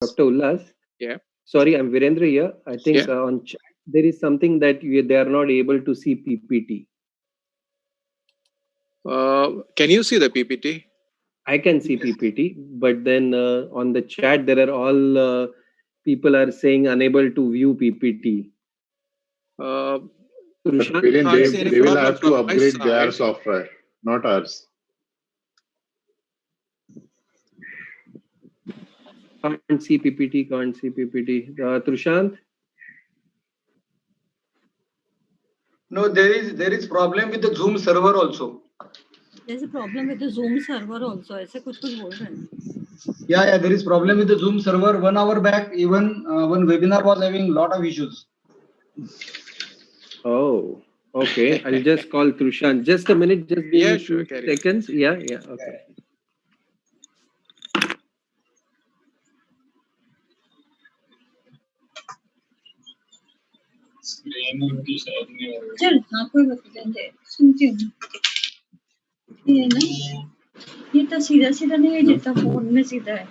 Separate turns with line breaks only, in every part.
Dr. Ullas.
Yeah.
Sorry, I'm Virendra here. I think
Yeah.
on chat there is something that they are not able to see PPT.
Can you see the PPT?
I can see PPT, but then on the chat there are all people are saying unable to view PPT. Trushan,
They will have to upgrade their software, not ours.
Can't see PPT, can't see PPT. Trushant?
No, there is problem with the Zoom server also.
There's a problem with the Zoom server also. ऐसे कुछ बोल रहे हैं.
Yeah, there is problem with the Zoom server. 1 hour back, even one webinar was having lot of issues.
Oh, okay. I'll just call Trushan. Just a minute, just give me
sure,
2 seconds. Yeah, okay.
चल हाँ कोई बात नहीं सुनती हूँ ये ना ये तो सीधा सीधा नहीं है जितना फोन में सीधा है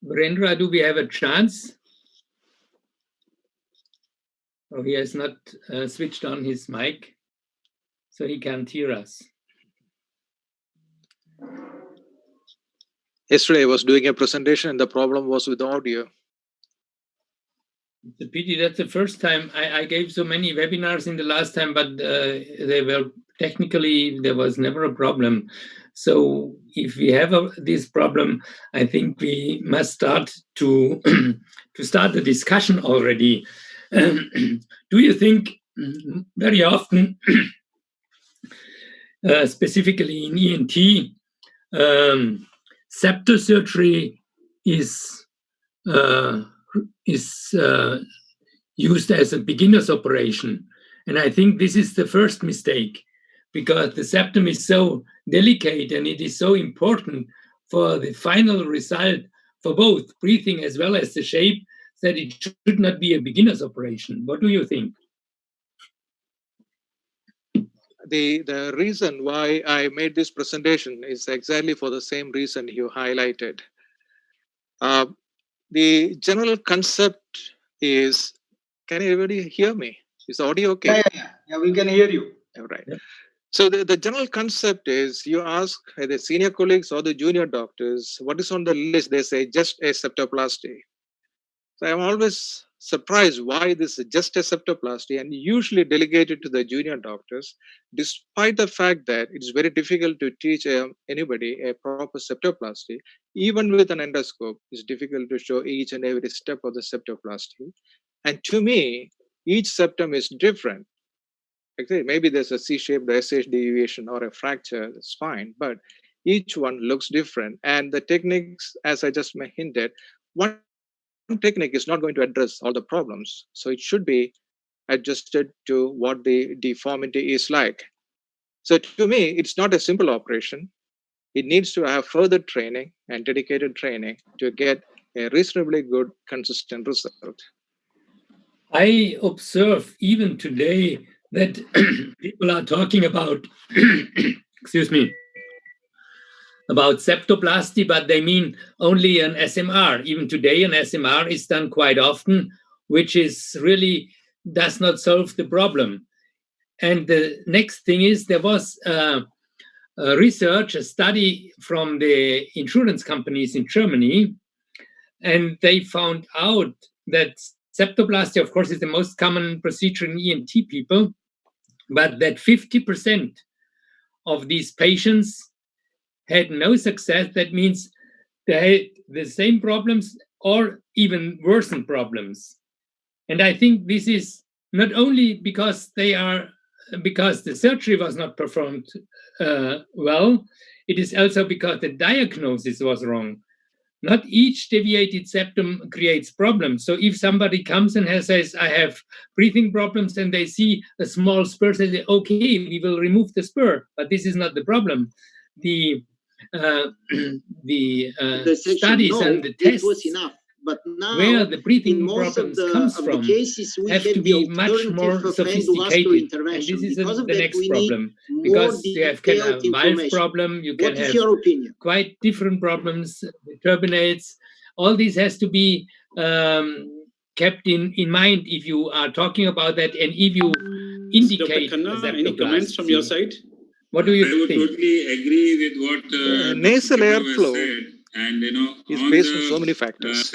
Virendra, do we have a chance? Oh, he has not switched on his mic, so he can't hear us.
Yesterday I was doing a presentation and the problem was with the audio.
The pity, that's the first time I gave so many webinars in the last time, but they were technically, there was never a problem. So if we have this problem, I think we must start to start the discussion already. Do you think very often, specifically in ENT, septal surgery is used as a beginner's operation? And I think this is the first mistake, because the septum is so delicate and it is so important for the final result for both breathing as well as the shape, that it should not be a beginner's operation. What do you think?
The reason why I made this presentation is exactly for the same reason you highlighted. The general concept is, can everybody hear me? Is the audio okay?
Yeah, we can hear you.
All right. Yeah. So the general concept is, you ask the senior colleagues or the junior doctors, what is on the list? They say just a septoplasty. So I'm always surprised why this is just a septoplasty, and usually delegated to the junior doctors, despite the fact that it's very difficult to teach anybody a proper septoplasty. Even with an endoscope, it's difficult to show each and every step of the septoplasty. And to me, each septum is different. Okay, maybe there's a C-shaped SH deviation or a fracture, that's fine, but each one looks different. And the techniques, as I just hinted, one technique is not going to address all the problems. So it should be adjusted to what the deformity is like. So to me, it's not a simple operation. It needs to have further training and dedicated training to get a reasonably good, consistent result.
I observe even today that people are talking about, excuse me, about septoplasty, but they mean only an SMR. Even today, an SMR is done quite often, which is really does not solve the problem. And the next thing is, there was a study from the insurance companies in Germany, and they found out that septoplasty, of course, is the most common procedure in ENT people, but that 50% of these patients had no success. That means they had the same problems or even worsen problems. And I think this is not only because the surgery was not performed well, it is also because the diagnosis was wrong. Not each deviated septum creates problems. So if somebody comes and says, I have breathing problems, and they see a small spur, they say, okay, we will remove the spur. But this is not the problem. The studies and the tests
was enough. But now,
where the breathing
in most
problems
of the,
comes
of
from
the cases, we
have
have
to
the
be much more
alternative of
sophisticated.
endovascular
And
intervention.
this is
Because of
the
that,
next
we need
problem.
more
Because you can have
detailed
valve
information.
problem, you can
What is
have
your opinion?
quite different problems, turbinates. All this has to be kept in mind if you are talking about that, and if you indicate
Dr. Khanna, any comments from your side?
What do you
I would
think?
totally agree with what
nasal
Dr. Pedro has
airflow
said, and
is
on
based
the
on so many factors.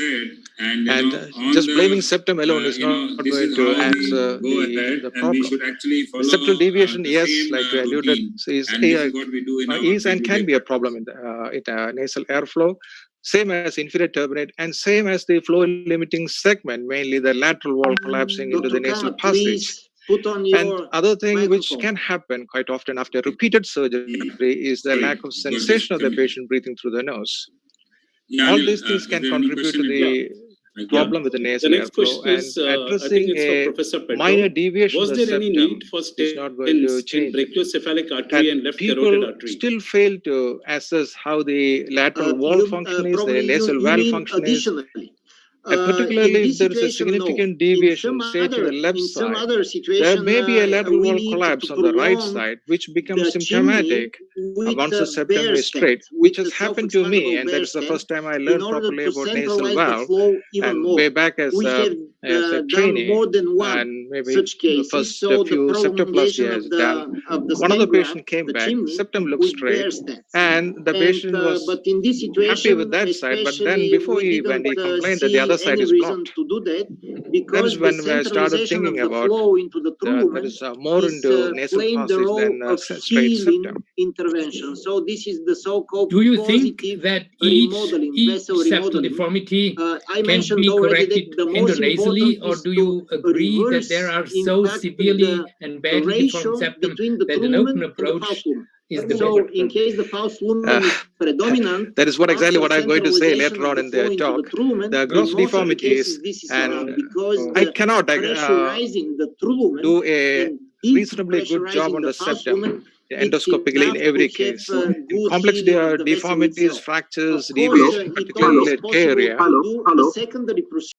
and on
just
the,
blaming septum alone is not
this
going
is
to
how
answer
we go ahead,
the
and we
problem.
should actually follow
Septal deviation,
the
yes,
same
like you alluded,
routine,
is
and this is what we do in our
and can
day-to-day
be a
practice.
problem in the nasal airflow. Same as inferior turbinate, and same as the flow limiting segment, mainly the lateral wall collapsing into the
Dr.
nasal
Khanna,
passage.
please put on
And
your
other thing which
microphone.
can happen quite often after repeated surgery is the lack of sensation of the patient breathing through the nose.
Yeah,
All
Anil,
these things
is
can
there any
contribute to
question?
the problem with the nasal
The next
airflow,
question
and
is, I think
addressing
it's for
a
Professor Pedro.
minor deviation
Was
of the
there any
septum
need for
is not going to
stents in
change it.
brachiocephalic artery and left carotid
People
artery?
still fail to assess how the lateral wall function is, the
Probably
nasal
you
valve
mean
function is,
additionally.
and
In
particularly if
this
there is a
situation, no.
significant
In
deviation,
some
say to the
other,
left
in some
side,
other
there
situation,
may be a lateral
we
wall
need
collapse
to
on the right
prolong
side, which becomes
the
symptomatic
chimney with
once the
a
septum
bare
is straight,
stent,
which
with
has
a
happened to me,
self-expandable
and
bare
that's the
stent,
first time I
in
learned
order
properly
to
about nasal
centralize the
valve.
flow even
And
more.
way back as
We have
a
done
trainee,
more than one
and maybe
such
the
cases.
first
So the
few septoplasty
prolongation
has done.
of the
One of the
stent graft,
patient came
the
back,
chimney,
septum looked
with
straight,
bare stents.
and the patient was
But in this
happy
situation,
with that side. But then
especially,
before
we
when
didn't
he complained that the
see
other side
any
is
reason
blocked,
to do that,
that
because
is
the
when I started
centralization
thinking
of the
about
flow into the
that
trumen
is more
is
into nasal
playing the
passage
role
than
of
straight
healing
septum.
intervention. So this is the so-called
Do you think
positive
that each
remodeling, vessel
septal
remodeling.
deformity
I
can
mentioned
be
already that
corrected
the most
endonasally,
important
or
is
do
to
you agree that there
reverse,
are
in
so
fact,
severely and badly deformed
ratio
septum
between the
that an
trumen
open
and the false
approach
lumen.
is the
So
better
in
approach?
case the false lumen is predominant,
That is what exactly
after
what I'm going to say
centralization
later
of
on
the
in
flow
the
into the
talk.
trumen,
The
in
gross
most of the cases
deformities,
this is
and
because
I
the
cannot
pressurizing the trumen
do a
and
reasonably good job
depressurizing
on
the
the
false
septum
lumen, it's
endoscopically in
enough
every
to have
case. In
good
complex
healing of the vessel
deformities,
itself.
fractures,
Of course,
deviation,
it
particularly
always
in the K
possible
area,
to do a secondary procedure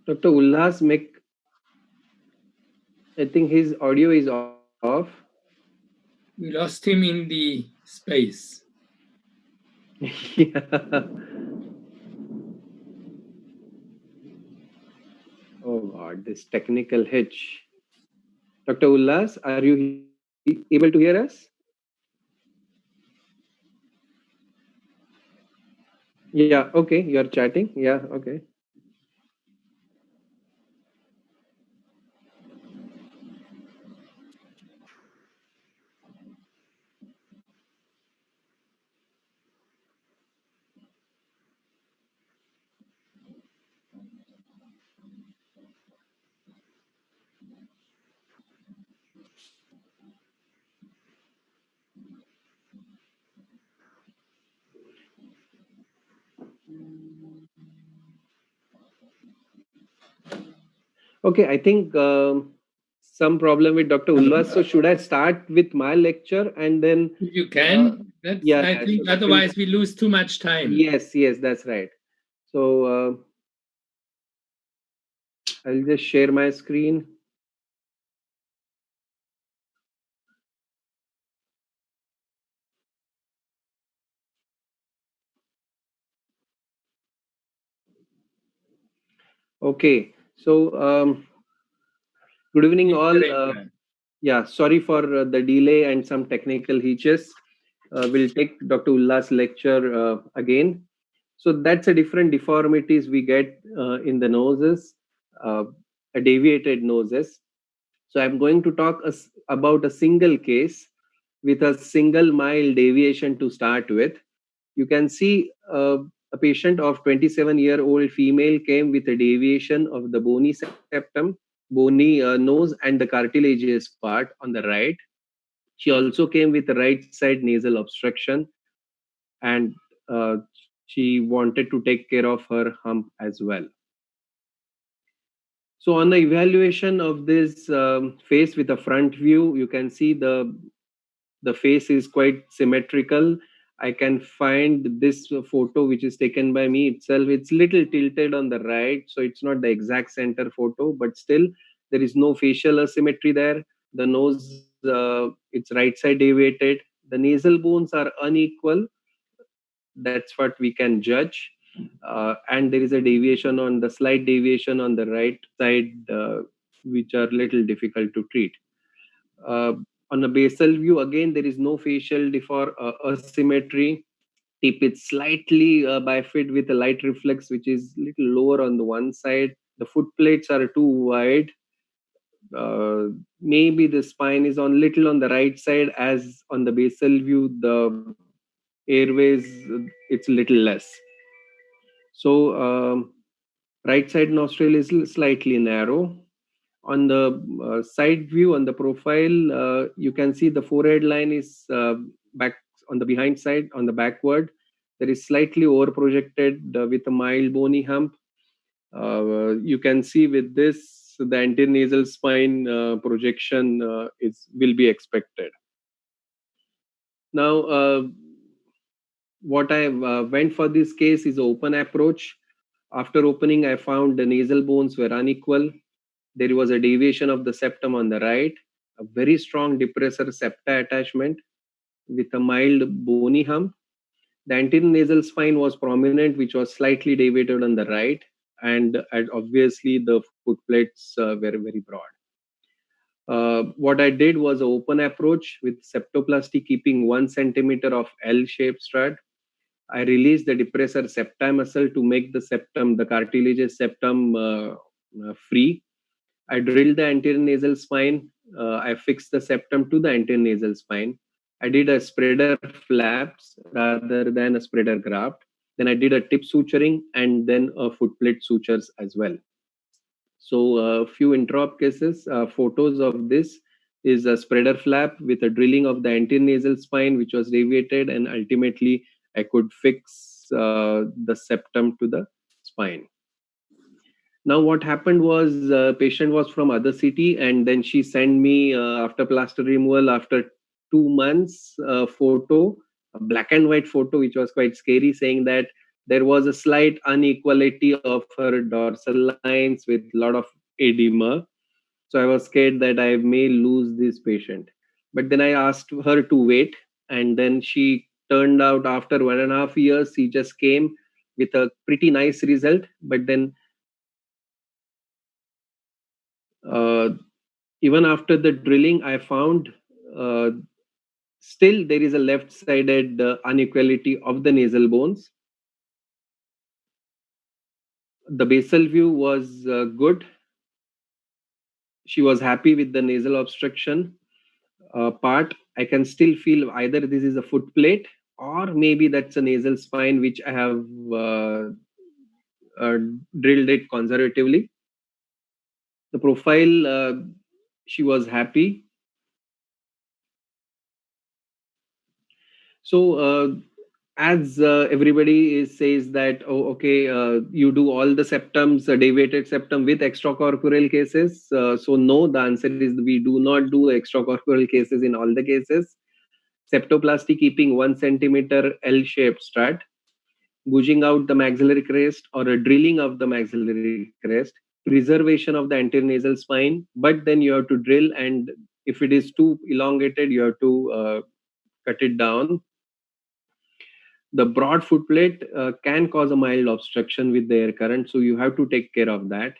Dr. Ullas, I think his audio is off.
We lost him in the space.
Yeah. Oh God, this technical hitch. Dr. Ullas, are you able to hear us? Yeah, okay, you're chatting. Yeah, okay. Okay, I think some problem with Dr. Ullas. So should I start with my lecture and then
You can. That's,
yeah,
I think
so
otherwise we lose too much time.
Yes, that's right. So I'll just share my screen. Okay, so good evening all. Yeah, sorry for the delay and some technical hitches. We'll take Dr. Ullas' lecture again. So that's a different deformities we get in the noses, a deviated noses. So I'm going to talk about a single case with a single mild deviation to start with. You can see a patient of 27-year-old female came with a deviation of the bony septum, bony nose and the cartilaginous part on the right. She also came with the right side nasal obstruction, and she wanted to take care of her hump as well. So on the evaluation of this face with a front view, you can see the face is quite symmetrical. I can find this photo which is taken by me itself. It's little tilted on the right, so it's not the exact center photo, but still there is no facial asymmetry there. The nose, it's right side deviated. The nasal bones are unequal. That's what we can judge. And there is a deviation on the slight deviation on the right side, which are little difficult to treat. On a basal view, again, there is no facial asymmetry. Tip is slightly bifid with a light reflex, which is little lower on the one side. The foot plates are too wide. Maybe the spine is on little on the right side, as on the basal view, the airways, it's little less. So right side nostril is slightly narrow. On the side view, on the profile, you can see the forehead line is back on the behind side, on the backward. There is slightly over projected with a mild bony hump. You can see with this, the anterior nasal spine projection will be expected. Now, what I went for this case is open approach. After opening, I found the nasal bones were unequal. There was a deviation of the septum on the right, a very strong depressor septa attachment with a mild bony hump. The anterior nasal spine was prominent, which was slightly deviated on the right, and obviously the foot plates were very broad. What I did was an open approach with septoplasty keeping 1 centimeter of L-shaped strut. I released the depressor septi muscle to make the septum, the cartilaginous septum, free. I drilled the anterior nasal spine. I fixed the septum to the anterior nasal spine. I did a spreader flaps rather than a spreader graft. Then I did a tip suturing and then a footplate sutures as well. So a few intraop cases, photos of this is a spreader flap with a drilling of the anterior nasal spine, which was deviated, and ultimately I could fix the septum to the spine. Now what happened was patient was from other city, and then she sent me after plaster removal, after 2 months, a photo, a black and white photo, which was quite scary, saying that there was a slight inequality of her dorsal lines with a lot of edema. So I was scared that I may lose this patient. But then I asked her to wait, and then she turned out after 1.5 years, she just came with a pretty nice result. But then even after the drilling, I found still there is a left-sided inequality of the nasal bones. The basal view was good. She was happy with the nasal obstruction part. I can still feel either this is a foot plate or maybe that's a nasal spine, which I have drilled it conservatively. The profile, she was happy. So as everybody says that, oh, okay, you do all the septums, deviated septum with extracorporeal cases. So no, the answer is we do not do extracorporeal cases in all the cases. Septoplasty keeping 1 centimeter L-shaped strut, gouging out the maxillary crest or a drilling of the maxillary crest, preservation of the anterior nasal spine, but then you have to drill, and if it is too elongated, you have to cut it down. The broad foot plate can cause a mild obstruction with the air current, so you have to take care of that.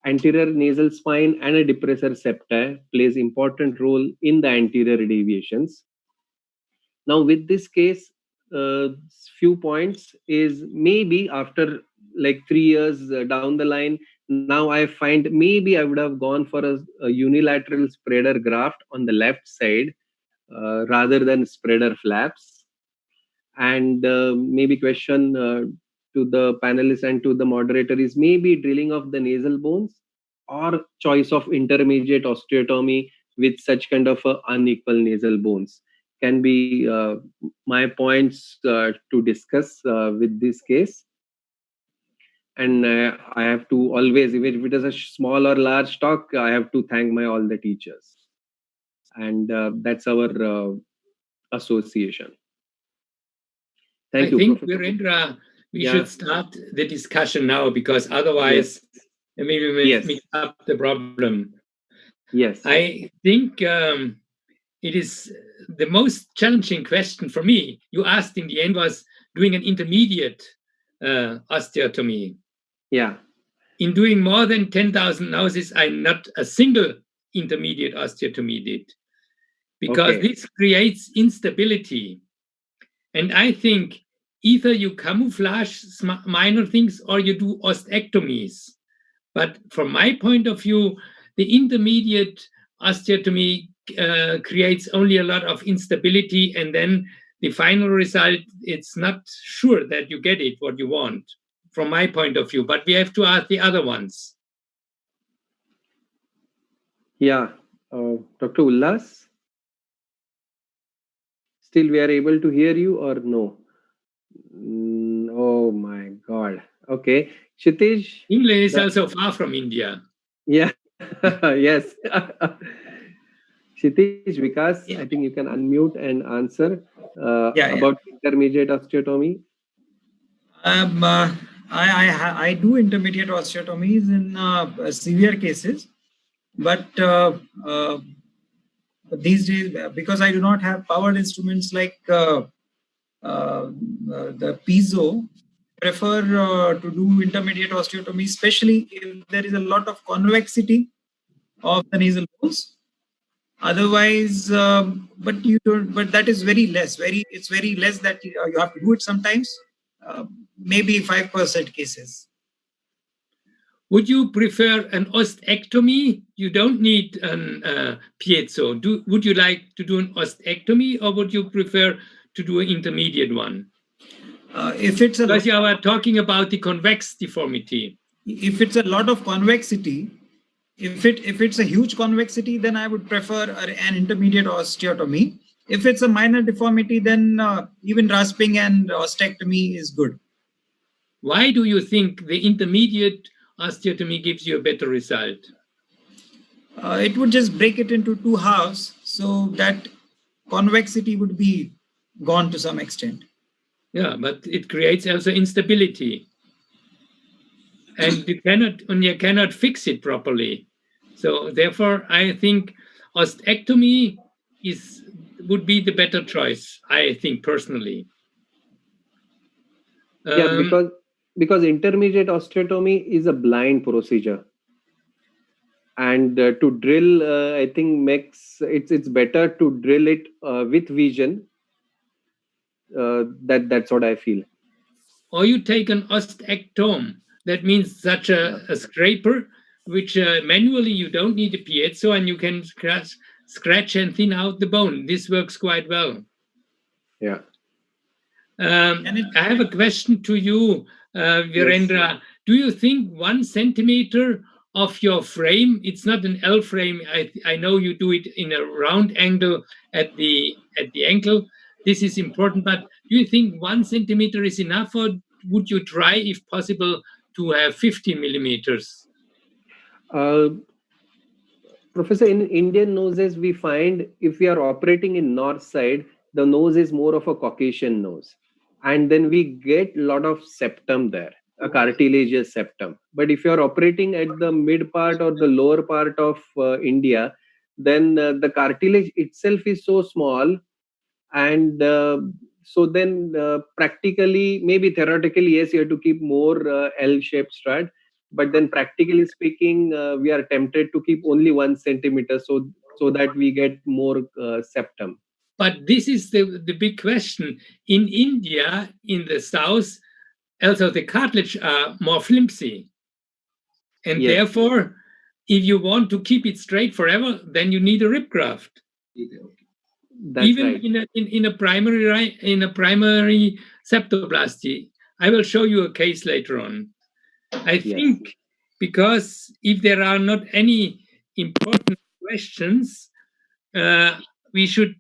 Anterior nasal spine and a depressor septa plays important role in the anterior deviations. Now with this case, few points is maybe after like 3 years down the line, now I find maybe I would have gone for a unilateral spreader graft on the left side rather than spreader flaps. And maybe question to the panelists and to the moderator is maybe drilling of the nasal bones or choice of intermediate osteotomy with such kind of unequal nasal bones can be my points to discuss with this case. And I have to always, even if it is a small or large talk, I have to thank all the teachers. And that's our association. Thank you,
think,
Professor.
Virendra, we should start the discussion now, because otherwise maybe we may mix up the problem.
Yes.
I think it is the most challenging question for me you asked in the end was doing an intermediate osteotomy.
Yeah.
In doing more than 10,000 noses, I not a single intermediate osteotomy did, because this creates instability. And I think either you camouflage minor things or you do ostectomies. But from my point of view, the intermediate osteotomy creates only a lot of instability, and then the final result, it's not sure that you get it what you want, from my point of view. But we have to ask the other ones.
Yeah. Dr. Ullas? Still we are able to hear you or no? Oh my God. Okay. Kshitij?
England is also far from India.
Yeah. Yes. Kshitij, Vikas, I think you can unmute and answer about intermediate osteotomy.
I do intermediate osteotomies in severe cases, but these days, because I do not have powered instruments like the piezo, prefer to do intermediate osteotomy, especially if there is a lot of convexity of the nasal bones. Otherwise, but you don't. But that is very less. It's very less that you have to do it sometimes. Maybe 5% cases.
Would you prefer an ostectomy? You don't need a piezo. Would you like to do an ostectomy, or would you prefer to do an intermediate one?
If it's a
because you are talking about the convex deformity.
If it's a lot of convexity, if it's a huge convexity, then I would prefer an intermediate osteotomy. If it's a minor deformity, then even rasping and ostectomy is good.
Why do you think the intermediate osteotomy gives you a better result?
It would just break it into two halves, so that convexity would be gone to some extent.
Yeah, but it creates also instability. And you cannot fix it properly. So therefore, I think ostectomy would be the better choice, I think personally.
Yeah, because intermediate osteotomy is a blind procedure, and to drill, I think makes it's better to drill it with vision. That's what I feel.
Or you take an ostectome. That means such a scraper, which manually you don't need a piezo, and you can scratch and thin out the bone. This works quite well.
Yeah.
I have a question to you, Virendra. Yes. Do you think 1 centimeter of your frame, it's not an L frame, I know you do it in a round angle at the ankle. This is important, but do you think 1 centimeter is enough, or would you try, if possible, to have 50 millimeters?
Professor, in Indian noses, we find if we are operating in north side, the nose is more of a Caucasian nose. And then we get a lot of septum there, a cartilaginous septum. But if you are operating at the mid part or the lower part of India, then the cartilage itself is so small. And so then practically, maybe theoretically, yes, you have to keep more L-shaped strut. But then practically speaking, we are tempted to keep only 1 centimeter so that we get more septum.
But this is the big question. In India, in the south, also the cartilage are more flimsy. And yes, therefore, if you want to keep it straight forever, then you need a rib graft.
That's
even
right.
in a primary septoplasty. I will show you a case later on. I think because if there are not any important questions, we should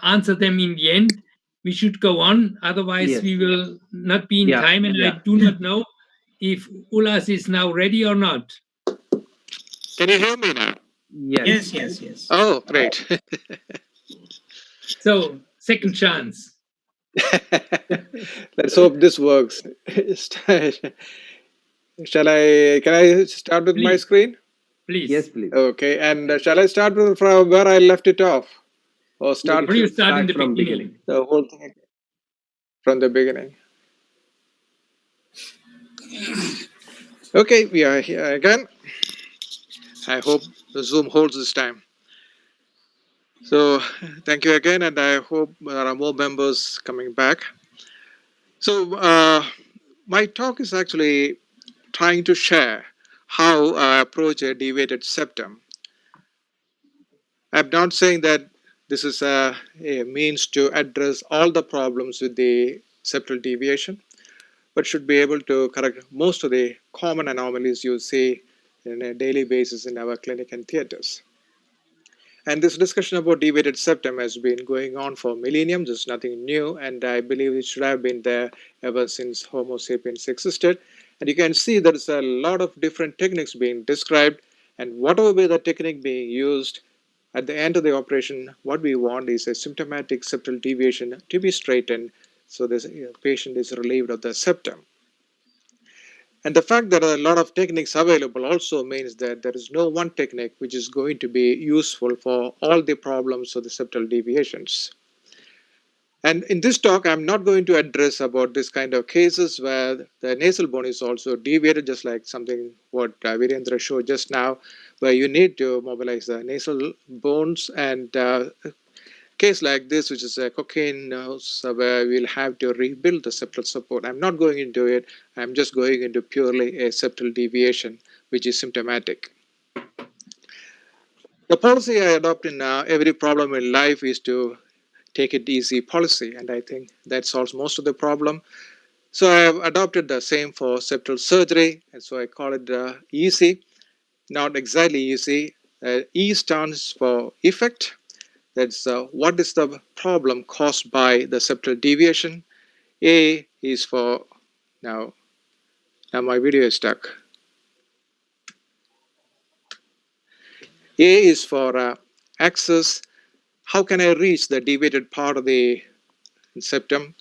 answer them in the end. We should go on, otherwise we will not be in time, and I do not know if Ulas is now ready or not.
Can you hear me now?
Yes.
Oh, great.
So, second chance.
Let's hope this works. Can I start with my screen?
Please.
Yes, please.
Okay, and shall I start from where I left it off? Or start,
you start in the beginning?
The whole thing from the beginning. Okay, we are here again. I hope the Zoom holds this time. So thank you again, and I hope there are more members coming back. So my talk is actually trying to share how I approach a deviated septum. I'm not saying that this is a means to address all the problems with the septal deviation, but should be able to correct most of the common anomalies you see on a daily basis in our clinic and theaters. And this discussion about deviated septum has been going on for millenniums. It's nothing new, and I believe it should have been there ever since Homo sapiens existed. And you can see there's a lot of different techniques being described, and whatever be the technique being used, at the end of the operation, what we want is a symptomatic septal deviation to be straightened so this patient is relieved of the septum. And the fact that there are a lot of techniques available also means that there is no one technique which is going to be useful for all the problems of the septal deviations. And in this talk, I'm not going to address about this kind of cases where the nasal bone is also deviated, just like something what Virendra showed just now, where you need to mobilize the nasal bones, and case like this, which is a cocaine nose, where we'll have to rebuild the septal support. I'm not going into it. I'm just going into purely a septal deviation, which is symptomatic. The policy I adopt in every problem in life is to take it easy policy, and I think that solves most of the problem. So I have adopted the same for septal surgery, and so I call it easy. Not exactly easy. E stands for effect. That's what is the problem caused by the septal deviation. A is for, now my video is stuck. A is for access. How can I reach the deviated part of the septum?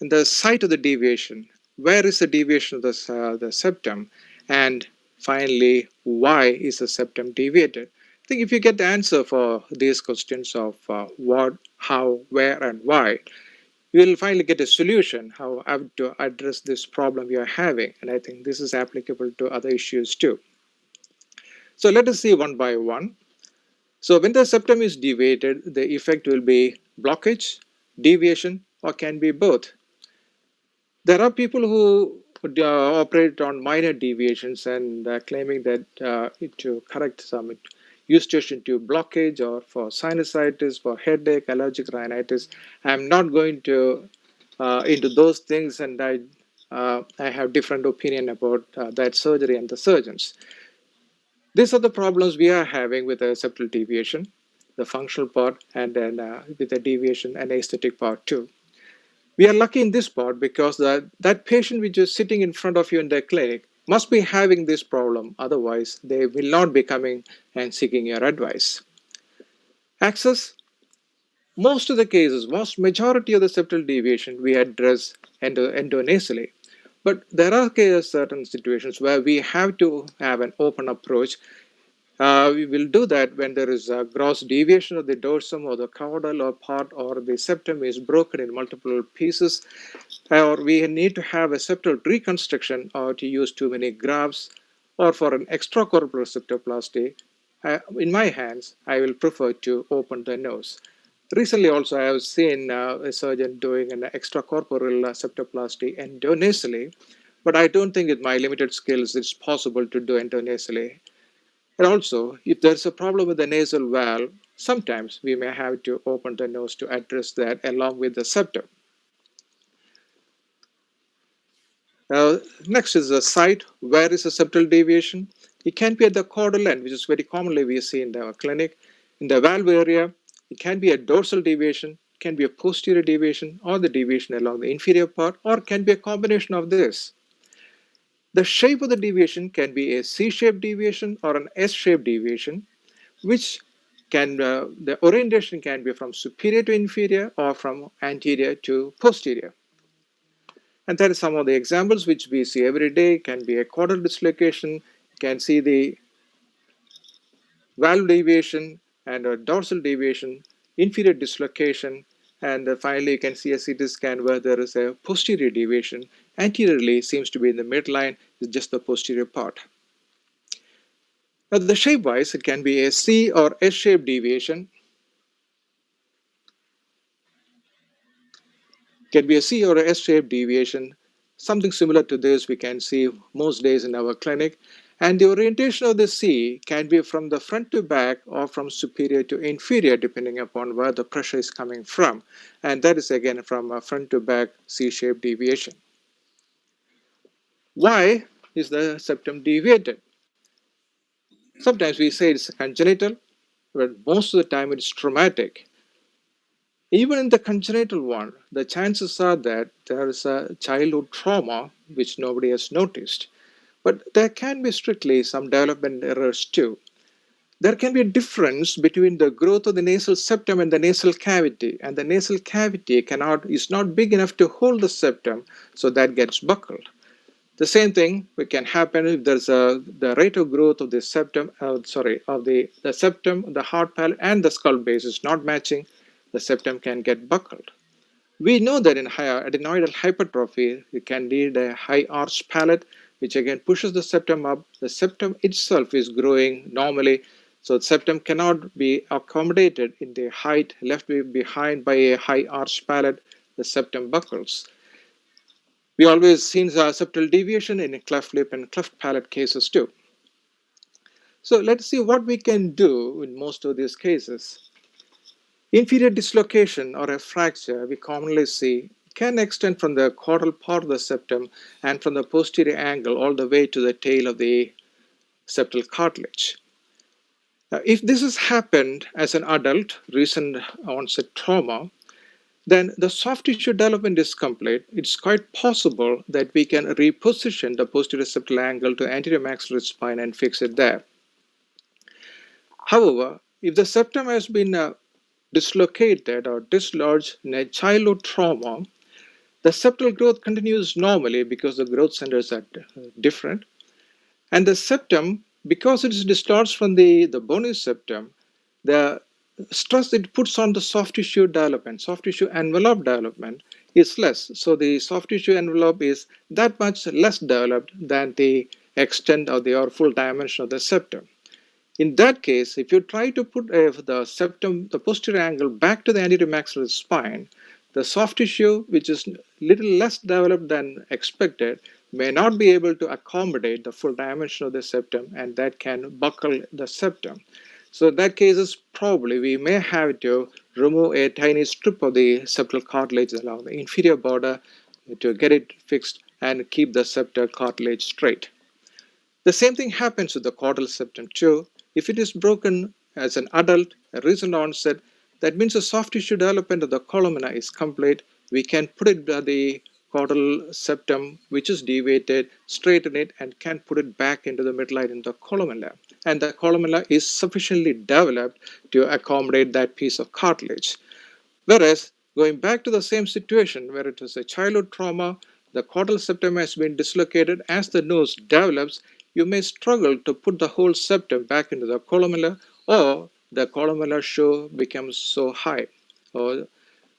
and the site of the deviation. Where is the deviation of the septum? And finally, why is the septum deviated? I think if you get the answer for these questions of what, how, where, and why, you will finally get a solution how to address this problem you are having. And I think this is applicable to other issues too. So let us see one by one. So when the septum is deviated, the effect will be blockage, deviation, or can be both. There are people who operate on minor deviations and claiming that to correct some eustachian tube blockage or for sinusitis, for headache, allergic rhinitis. I'm not going to into those things, and I have different opinion about that surgery and the surgeons. These are the problems we are having with the septal deviation, the functional part, and then with the deviation and aesthetic part too. We are lucky in this part because that patient which is sitting in front of you in the clinic must be having this problem. Otherwise, they will not be coming and seeking your advice. Access. Most of the cases, majority of the septal deviation we address endonasally. But there are certain situations where we have to have an open approach. We will do that when there is a gross deviation of the dorsum or the caudal or part, or the septum is broken in multiple pieces, or we need to have a septal reconstruction or to use too many grafts, or for an extracorporeal septoplasty. In my hands, I will prefer to open the nose. Recently also I have seen a surgeon doing an extracorporeal septoplasty endonasally, but I don't think with my limited skills it's possible to do endonasally. And also, if there's a problem with the nasal valve, sometimes we may have to open the nose to address that along with the septum. Next is the site. Where is the septal deviation? It can be at the caudal end, which is very commonly we see in the clinic. In the valve area, it can be a dorsal deviation, it can be a posterior deviation, or the deviation along the inferior part, or can be a combination of this. The shape of the deviation can be a C-shaped deviation or an S-shaped deviation, which can, the orientation can be from superior to inferior or from anterior to posterior. And that is some of the examples which we see every day. It can be a caudal dislocation, you can see the valve deviation and a dorsal deviation, inferior dislocation, and finally you can see a CT scan where there is a posterior deviation. Anteriorly seems to be in the midline, is just the posterior part. Now the shape-wise, it can be a C or S-shaped deviation. It can be a C or a S-shaped deviation. Something similar to this we can see most days in our clinic. And the orientation of the C can be from the front to back or from superior to inferior depending upon where the pressure is coming from. And that is again from a front to back C-shaped deviation. Why is the septum deviated? Sometimes we say it's congenital, but most of the time it's traumatic. Even in the congenital one, the chances are that there is a childhood trauma which nobody has noticed. But there can be strictly some development errors too. There can be a difference between the growth of the nasal septum and the nasal cavity, and the nasal cavity is not big enough to hold the septum, so that gets buckled. The same thing can happen if there's the rate of growth of the septum, the septum, the hard palate, and the skull base is not matching. The septum can get buckled. We know that in adenoidal hypertrophy, it can lead a high arch palate, which again pushes the septum up. The septum itself is growing normally, so the septum cannot be accommodated in the height left behind by a high arch palate. The septum buckles. We always seen septal deviation in cleft lip and cleft palate cases too. So let's see what we can do in most of these cases. Inferior dislocation or a fracture we commonly see can extend from the caudal part of the septum and from the posterior angle all the way to the tail of the septal cartilage. Now, if this has happened as an adult, recent onset trauma, then the soft tissue development is complete. There can be a difference between the growth of the nasal septum and the nasal cavity, and the nasal cavity it's quite possible that we can reposition the posterior septal angle to anterior maxillary spine and fix it there. However, if the septum has been dislocated or dislodged in a childhood trauma, The septal growth continues normally because the growth centers are different. And the septum, because it distorts from the bony septum, the stress it puts on the soft tissue development, soft tissue envelope development is less. So the soft tissue envelope is that much less developed than the extent of the full dimension of the septum. In that case, if you try to put the septum, the posterior angle back to the anterior maxillary spine, the soft tissue, which is little less developed than expected, may not be able to accommodate the full dimension of the septum, and that can buckle the septum. So in that case, probably we may have to remove a tiny strip of the septal cartilage along the inferior border to get it fixed and keep the septal cartilage straight. The same thing happens with the caudal septum too. If it is broken as an adult, a recent onset, that means the soft tissue development of the columella is complete. We can put it the caudal septum, which is deviated, straighten it, and can put it back into the midline in the columella. And the columella is sufficiently developed to accommodate that piece of cartilage. Whereas, going back to the same situation where it was a childhood trauma, the caudal septum has been dislocated. As the nose develops, you may struggle to put the whole septum back into the columella, or the columellar show becomes so high, or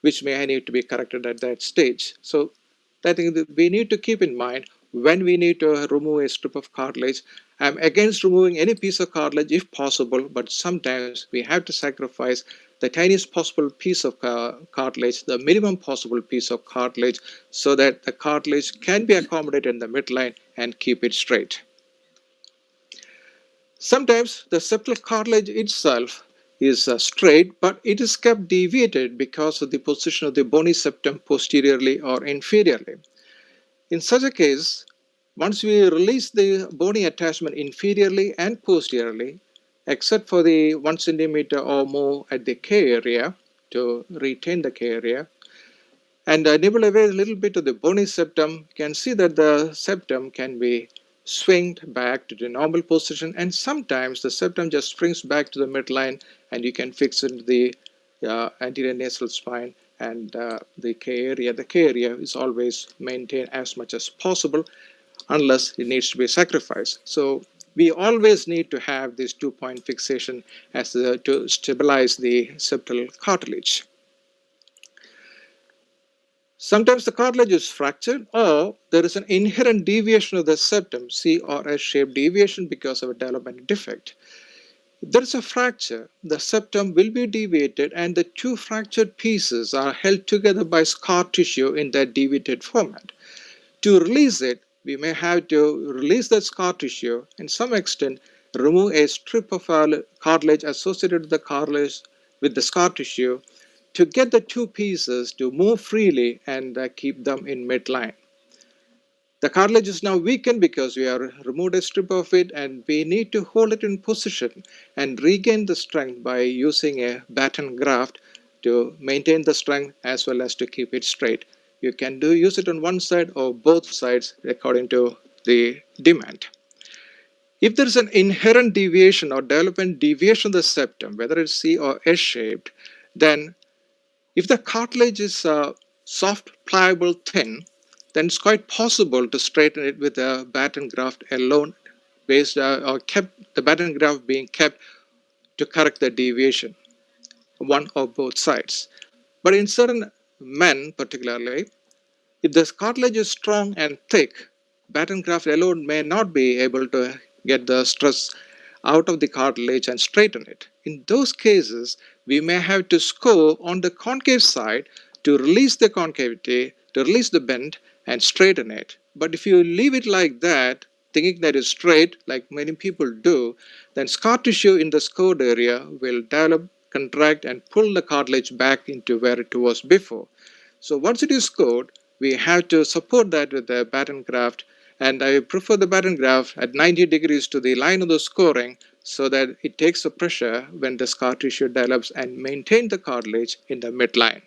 which may need to be corrected at that stage. So I think that we need to keep in mind when we need to remove a strip of cartilage. I'm against removing any piece of cartilage if possible, but sometimes we have to sacrifice the tiniest possible piece of cartilage, the minimum possible piece of cartilage, so that the cartilage can be accommodated in the midline and keep it straight. Sometimes the septal cartilage itself is straight, but it is kept deviated because of the position of the bony septum posteriorly or inferiorly. In such a case, once we release the bony attachment inferiorly and posteriorly, except for the 1 centimeter or more at the K area to retain the K area, and nibble away a little bit of the bony septum, you can see that the septum can be swinged back to the normal position, and sometimes the septum just springs back to the midline and you can fix it into the anterior nasal spine and the K area. The K area is always maintained as much as possible unless it needs to be sacrificed. So we always need to have this 2-point fixation as to stabilize the septal cartilage. Sometimes the cartilage is fractured, or there is an inherent deviation of the septum, C or S-shaped deviation because of a developmental defect. If there is a fracture, the septum will be deviated and the two fractured pieces are held together by scar tissue in that deviated format. To release it, we may have to release that scar tissue, in some extent remove a strip of cartilage associated with the cartilage with the scar tissue to get the two pieces to move freely and keep them in midline. The cartilage is now weakened because we have removed a strip of it, and we need to hold it in position and regain the strength by using a batten graft to maintain the strength as well as to keep it straight. You can use it on one side or both sides according to the demand. If there is an inherent deviation or development deviation of the septum, whether it's C or S-shaped, then if the cartilage is soft, pliable, thin, then it's quite possible to straighten it with a batten graft alone, or the batten graft being kept to correct the deviation, one or both sides. But in certain men, particularly, if the cartilage is strong and thick, batten graft alone may not be able to get the stress out of the cartilage and straighten it. In those cases, we may have to score on the concave side to release the concavity, to release the bend and straighten it. But if you leave it like that, thinking that it's straight, like many people do, then scar tissue in the scored area will develop, contract, and pull the cartilage back into where it was before. So once it is scored, we have to support that with the batten graft, and I prefer the batten graft at 90 degrees to the line of the scoring so that it takes the pressure when the scar tissue develops and maintain the cartilage in the midline.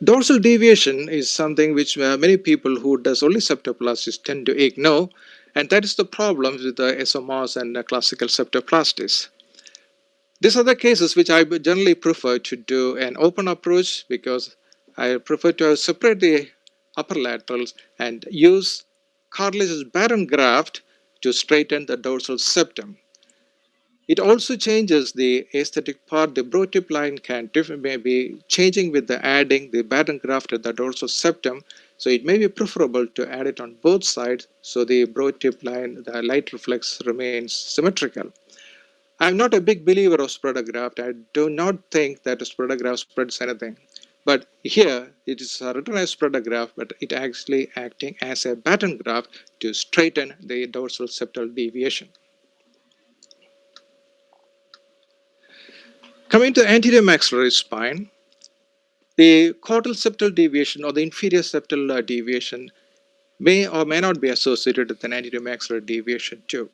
Dorsal deviation is something which many people who does only septoplasties tend to ignore, and that is the problem with the SMRs and the classical septoplasties. These are the cases which I generally prefer to do an open approach because I prefer to separate the upper laterals and use cartilage's Barron graft to straighten the dorsal septum. It also changes the aesthetic part. The brow tip line can may be changing with the adding the Barron graft to the dorsal septum. So it may be preferable to add it on both sides so the brow tip line, the light reflex remains symmetrical. I'm not a big believer of spreader graft. I do not think that a spreader graft spreads anything. But here it is written as spreader graft, but it actually acting as a batten graft to straighten the dorsal septal deviation. Coming to anterior maxillary spine, the caudal septal deviation or the inferior septal deviation may or may not be associated with an anterior maxillary deviation too.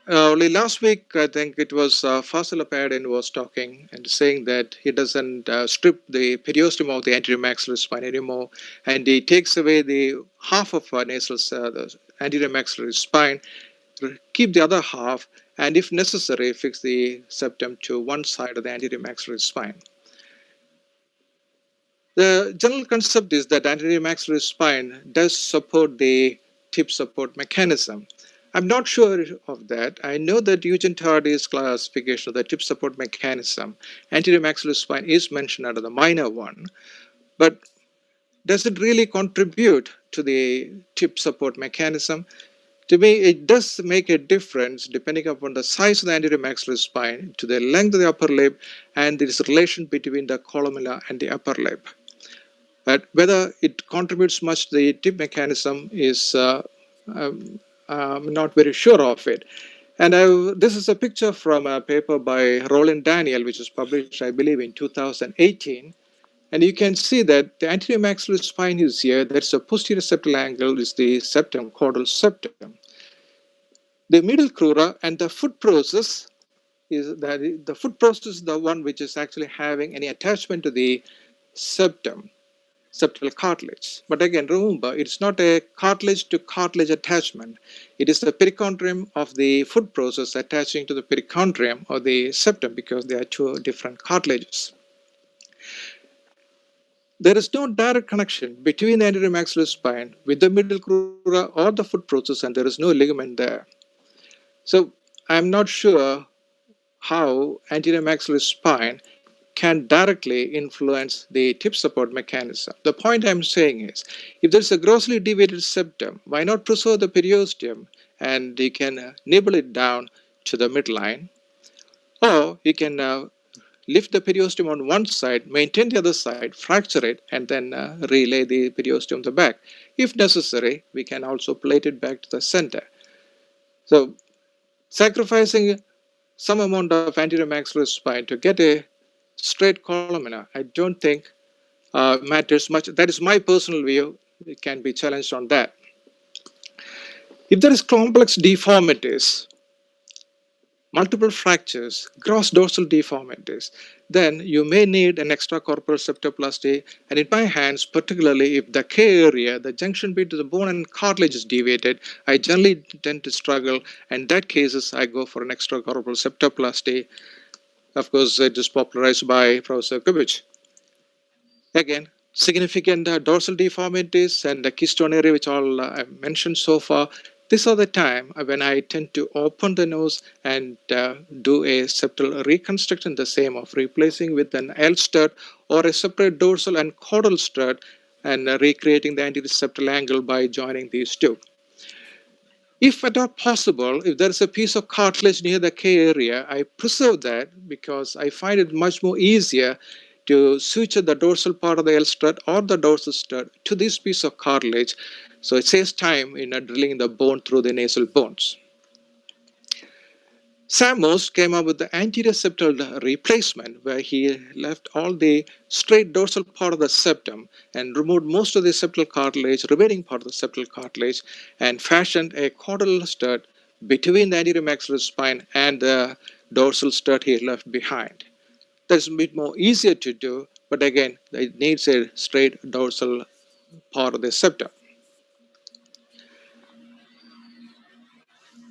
Only last week, I think it was Faisal Apadin was talking and saying that he doesn't strip the periosteum of the anterior maxillary spine anymore, and he takes away the half of nasal, the anterior maxillary spine, keep the other half, and if necessary, fix the septum to one side of the anterior maxillary spine. The general concept is that anterior maxillary spine does support the tip support mechanism. I'm not sure of that. I know that Eugene Tardy's classification of the tip support mechanism, anterior maxillary spine is mentioned under the minor one, but does it really contribute to the tip support mechanism? To me, it does make a difference depending upon the size of the anterior maxillary spine, to the length of the upper lip, and this relation between the columella and the upper lip. But whether it contributes much to the tip mechanism is I'm not very sure of it. And this is a picture from a paper by Roland Daniel, which was published, I believe, in 2018. And you can see that the anterior maxillary spine is here. That's a posterior septal angle, is the septum, caudal septum. The middle crura and the foot process is that the foot process is the one which is actually having any attachment to the septum, septal cartilage. But again, remember, it's not a cartilage to cartilage attachment. It is the perichondrium of the foot process attaching to the perichondrium of the septum, because they are two different cartilages. There is no direct connection between the anterior maxillary spine with the middle crura or the foot process, and there is no ligament there. So I'm not sure how anterior maxillary spine can directly influence the tip support mechanism. The point I'm saying is, if there's a grossly deviated septum, why not preserve the periosteum and you can nibble it down to the midline, or you can lift the periosteum on one side, maintain the other side, fracture it, and then relay the periosteum to the back. If necessary, we can also plate it back to the center. So sacrificing some amount of anterior maxillary spine to get a straight columella, I don't think matters much. That is my personal view. It can be challenged on that. If there is complex deformities, multiple fractures, gross dorsal deformities, then you may need an extracorporeal septoplasty. And in my hands, particularly if the K area, the junction between the bone and cartilage is deviated, I generally tend to struggle. And in that cases, I go for an extracorporeal septoplasty. Of course, it is popularized by Professor Kubich. Again, significant dorsal deformities and the keystone area, which all I've mentioned so far. These are the time when I tend to open the nose and do a septal reconstruction, the same of replacing with an L stud or a separate dorsal and caudal stud, and recreating the anterior septal angle by joining these two. If at all possible, if there is a piece of cartilage near the K area, I preserve that because I find it much more easier to suture the dorsal part of the L stud or the dorsal stud to this piece of cartilage. So it saves time in drilling the bone through the nasal bones. Sam Most came up with the anterior septal replacement, where he left all the straight dorsal part of the septum and removed most of the septal cartilage, remaining part of the septal cartilage, and fashioned a caudal stud between the anterior maxillary spine and the dorsal stud he left behind. That's a bit more easier to do, but again, it needs a straight dorsal part of the septum.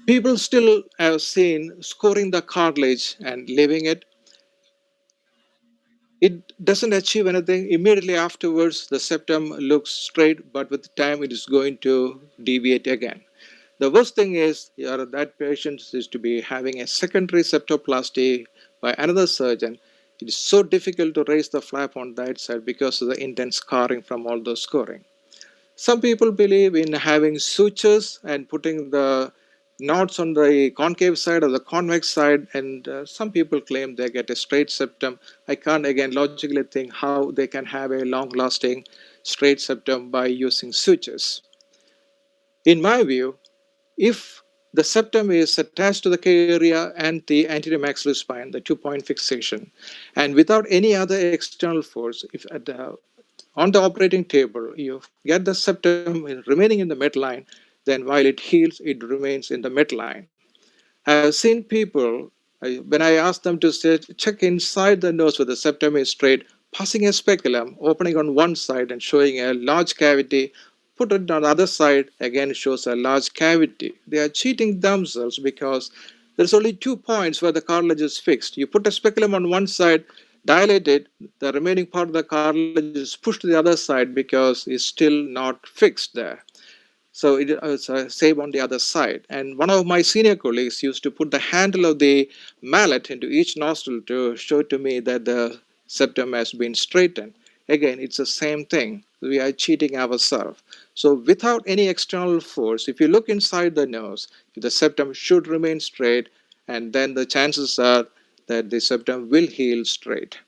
People still have seen scoring the cartilage and leaving it. it doesn't achieve anything. Immediately afterwards, the septum looks straight, but with time, it is going to deviate again. The worst thing is that patient is to be having a secondary septoplasty by another surgeon. It is so difficult to raise the flap on that side because of the intense scarring from all those scoring. Some people believe in having sutures and putting the knots on the concave side or the convex side, and some people claim they get a straight septum. I can't again logically think how they can have a long-lasting straight septum by using sutures. In my view, if the septum is attached to the area and the anterior maxillary spine, the 2-point fixation, and without any other external force, if on the operating table you get the septum remaining in the midline, then while it heals, it remains in the midline. I have seen people, when I ask them to check inside the nose where the septum is straight, passing a speculum, opening on one side and showing a large cavity, put it on the other side, again shows a large cavity. They are cheating themselves because there's only 2 points where the cartilage is fixed. You put a speculum on one side, dilate it, the remaining part of the cartilage is pushed to the other side because it's still not fixed there. So it's same on the other side. And one of my senior colleagues used to put the handle of the mallet into each nostril to show to me that the septum has been straightened. Again, it's the same thing. We are cheating ourselves. So without any external force, if you look inside the nose, the septum should remain straight, and then the chances are that the septum will heal straight.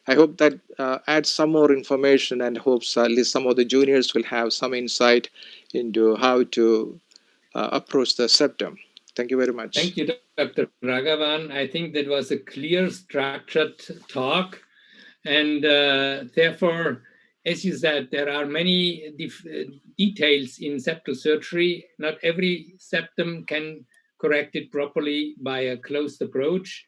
I hope that adds some more information, and hopes at least some of the juniors will have some insight into how to approach the septum. Thank you very much.
Thank you, Dr. Raghavan. I think that was a clear, structured talk. And therefore, as you said, there are many details in septal surgery. Not every septum can correct it properly by a closed approach.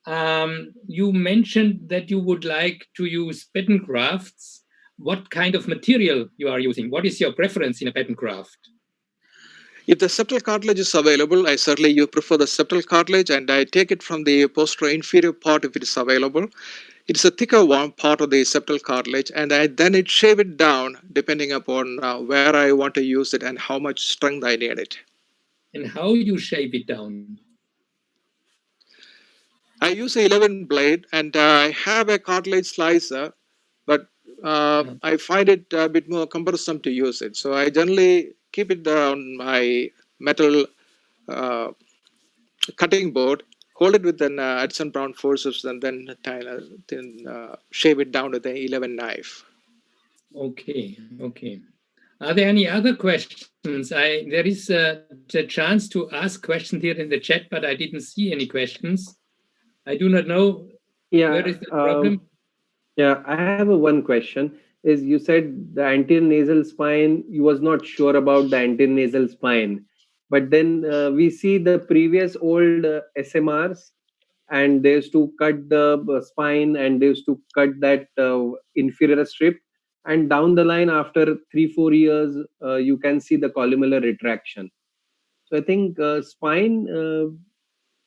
You mentioned that you would like to use patent grafts. What kind of material you are using? What is your preference in a patent graft?
If the septal cartilage is available, I certainly prefer the septal cartilage, and I take it from the posterior inferior part if it is available. It's a thicker one part of the septal cartilage, and then shave it down depending upon where I want to use it and how much strength I need it.
And how you shave it down?
I use an 11 blade, and I have a cartilage slicer, but I find it a bit more cumbersome to use it. So I generally keep it on my metal cutting board, hold it with an Edson Brown forceps, and then shave it down with an 11 knife.
Okay, okay. Are there any other questions? There is a chance to ask questions here in the chat, but I didn't see any questions. I do not know.
Yeah,
where is the problem?
Yeah, I have one question. Is you said the anterior nasal spine, you was not sure about the anterior nasal spine, but then we see the previous old SMRs, and they used to cut the spine, and they used to cut that inferior strip, and down the line after 3-4 years you can see the columnar retraction. So I think spine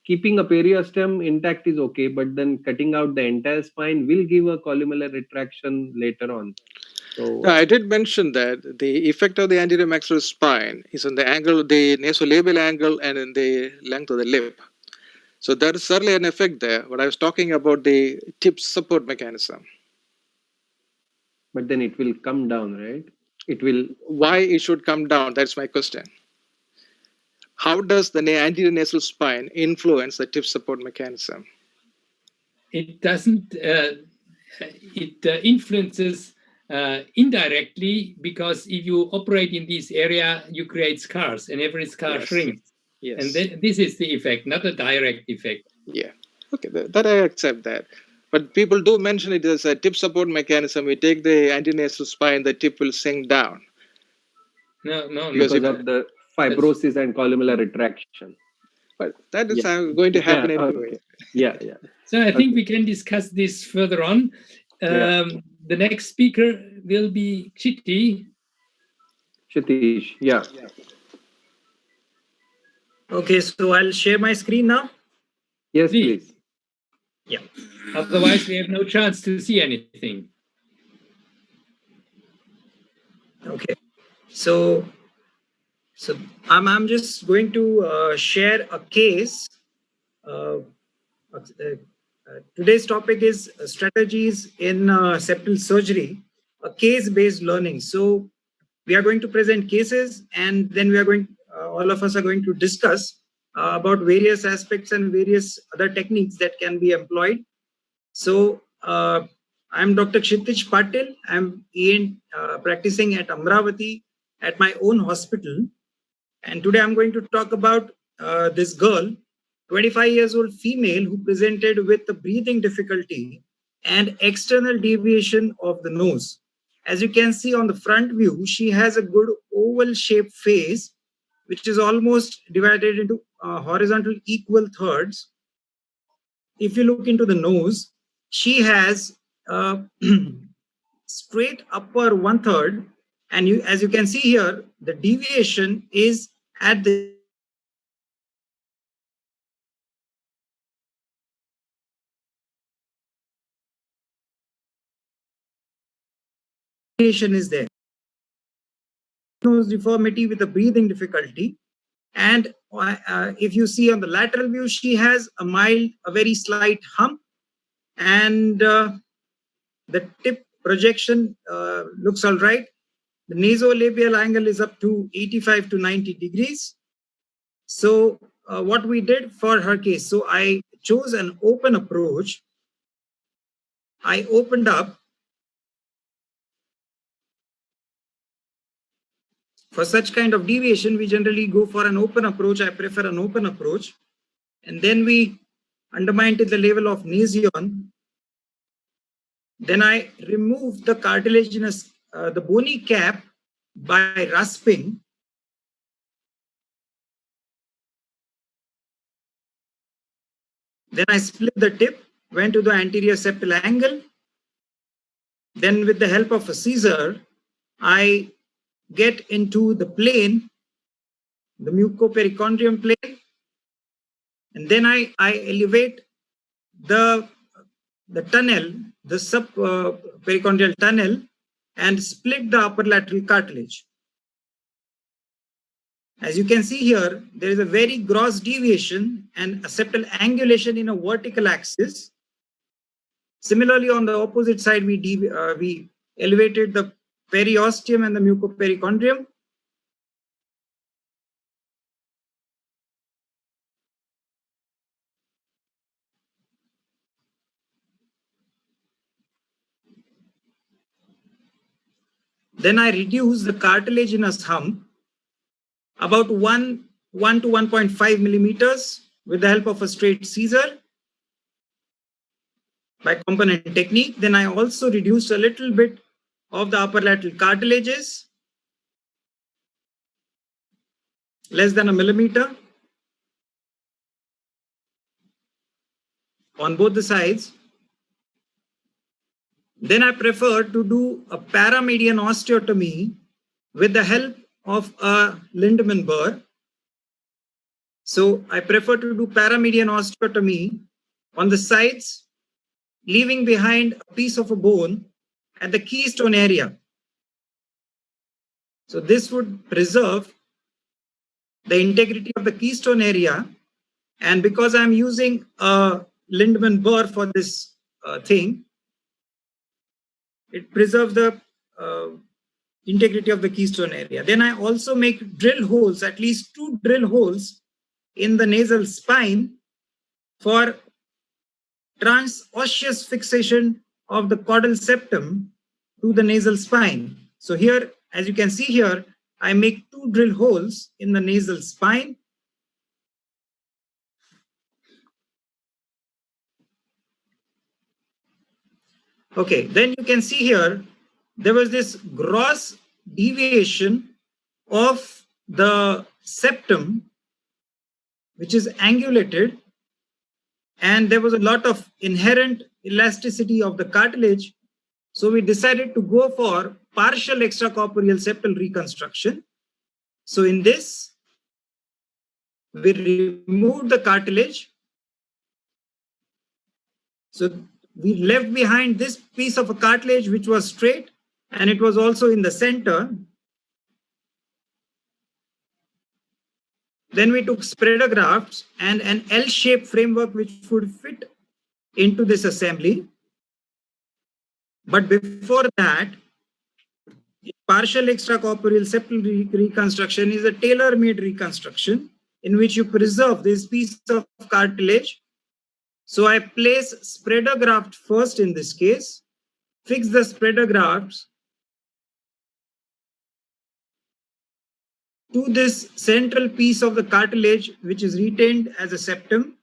keeping a periosteum intact is okay, but then cutting out the entire spine will give a columnar retraction later on. So
I did mention that the effect of the anterior maxillary spine is on the angle, the nasolabial angle, and in the length of the lip. So there is certainly an effect there, but I was talking about the tip support mechanism.
But then it will come down, right? It will.
Why it should come down? That's my question. How does the anterior nasal spine influence the tip support mechanism?
It doesn't. It influences indirectly, because if you operate in this area, you create scars, and every scar shrinks.
Yes.
And then this is the effect, not a direct effect.
Yeah. Okay, that I accept that. But people do mention it as a tip support mechanism. We take the anterior nasal spine, the tip will sink down.
No,
because of the fibrosis and columnar retraction.
But that is going to happen anyway.
Okay. Yeah.
So I think we can discuss this further on. The next speaker will be Kshitish.
Yeah.
Okay, so I'll share my screen now.
Yes, please.
Yeah.
Otherwise, we have no chance to see anything.
Okay. So I'm just going to share a case. Today's topic is strategies in septal surgery, a case-based learning. So we are going to present cases, and then we are going, all of us are going to discuss about various aspects and various other techniques that can be employed. So I'm Dr. Kshitij Patil. I'm practicing at Amravati at my own hospital. And today I'm going to talk about this girl, 25 years old female, who presented with a breathing difficulty and external deviation of the nose. As you can see on the front view, she has a good oval shaped face, which is almost divided into horizontal equal thirds. If you look into the nose, she has straight upper 1/3, and as you can see here, the deviation is at the deviation is there. Nose deformity with a breathing difficulty, and if you see on the lateral view, she has a very slight hump, and the tip projection looks all right. The nasolabial angle is up to 85 to 90 degrees. So what we did for her case, so I chose an open approach. I opened up. For such kind of deviation, we generally go for an open approach. I prefer an open approach. And then we undermine to the level of nasion. Then I remove the cartilaginous, the bony cap by rasping. Then I split the tip, went to the anterior septal angle. Then with the help of a scissor, I get into the plane, the mucoperichondrium plane, and then I elevate the tunnel, the subperichondrial tunnel, and split the upper lateral cartilage. As you can see here, there is a very gross deviation and a septal angulation in a vertical axis. Similarly, on the opposite side, we elevated the periosteum and the mucoperichondrium. Then I reduce the cartilaginous hump about 1 to 1.5 millimeters with the help of a straight scissor by component technique. Then I also reduced a little bit of the upper lateral cartilages, less than a millimeter on both the sides. Then I prefer to do a paramedian osteotomy with the help of a Lindemann burr. So I prefer to do paramedian osteotomy on the sides, leaving behind a piece of a bone at the keystone area. So this would preserve the integrity of the keystone area. And because I'm using a Lindemann burr for this thing, it preserves the integrity of the keystone area. Then I also make drill holes, at least 2 drill holes in the nasal spine for transosseous fixation of the caudal septum to the nasal spine. So here, as you can see here, I make 2 drill holes in the nasal spine. Okay, then you can see here, there was this gross deviation of the septum, which is angulated, and there was a lot of inherent elasticity of the cartilage. So we decided to go for partial extracorporeal septal reconstruction. So in this, we removed the cartilage So we left behind this piece of a cartilage which was straight, and it was also in the center. Then we took spreader grafts and an L-shaped framework which would fit into this assembly. But before that, partial extracorporeal septal reconstruction is a tailor-made reconstruction in which you preserve this piece of cartilage. So I place spreader graft first in this case, fix the spreader grafts to this central piece of the cartilage which is retained as a septum.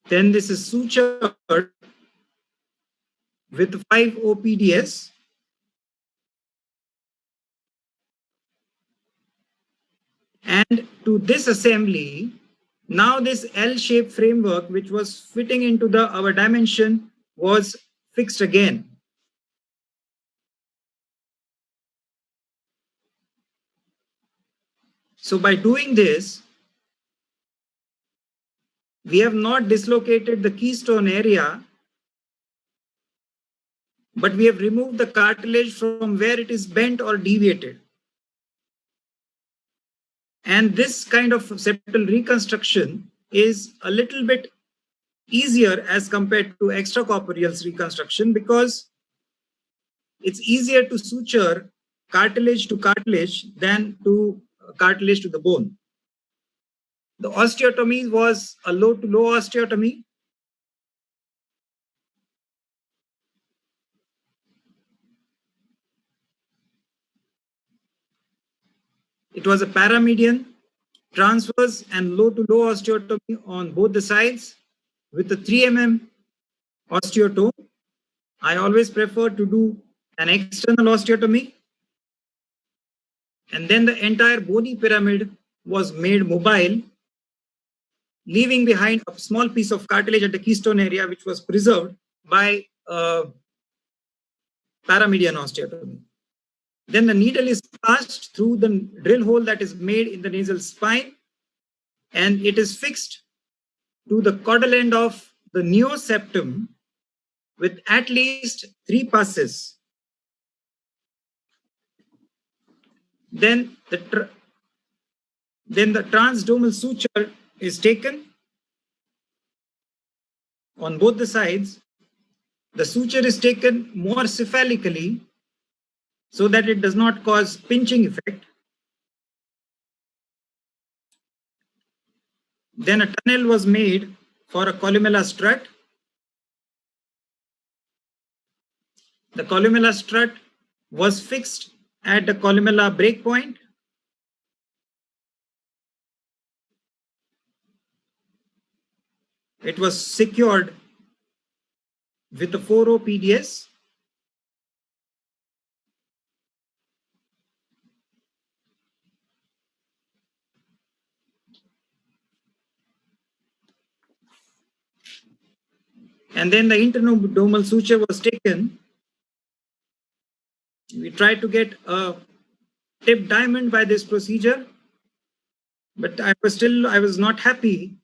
Then this is sutured with 5 OPDS. And to this assembly, now this L-shaped framework which was fitting into our dimension was fixed again. So by doing this, we have not dislocated the keystone area, but we have removed the cartilage from where it is bent or deviated. And this kind of septal reconstruction is a little bit easier as compared to extracorporeal reconstruction because it's easier to suture cartilage to cartilage than to cartilage to the bone. The osteotomy was a low-to-low osteotomy. It was a paramedian, transverse and low-to-low osteotomy on both the sides with a 3 mm osteotome. I always prefer to do an external osteotomy. And then the entire bony pyramid was made mobile, leaving behind a small piece of cartilage at the keystone area, which was preserved by paramedian osteotomy. Then the needle is passed through the drill hole that is made in the nasal spine, and it is fixed to the caudal end of the neoseptum with at least 3 passes. Then the transdermal suture is taken on both the sides. The suture is taken more cephalically so that it does not cause pinching effect. Then a tunnel was made for a columella strut. The columella strut was fixed at the columella breakpoint. It was secured with the 4 OPDS. And then the internominal suture was taken. We tried to get a tip diamond by this procedure, but I was not happy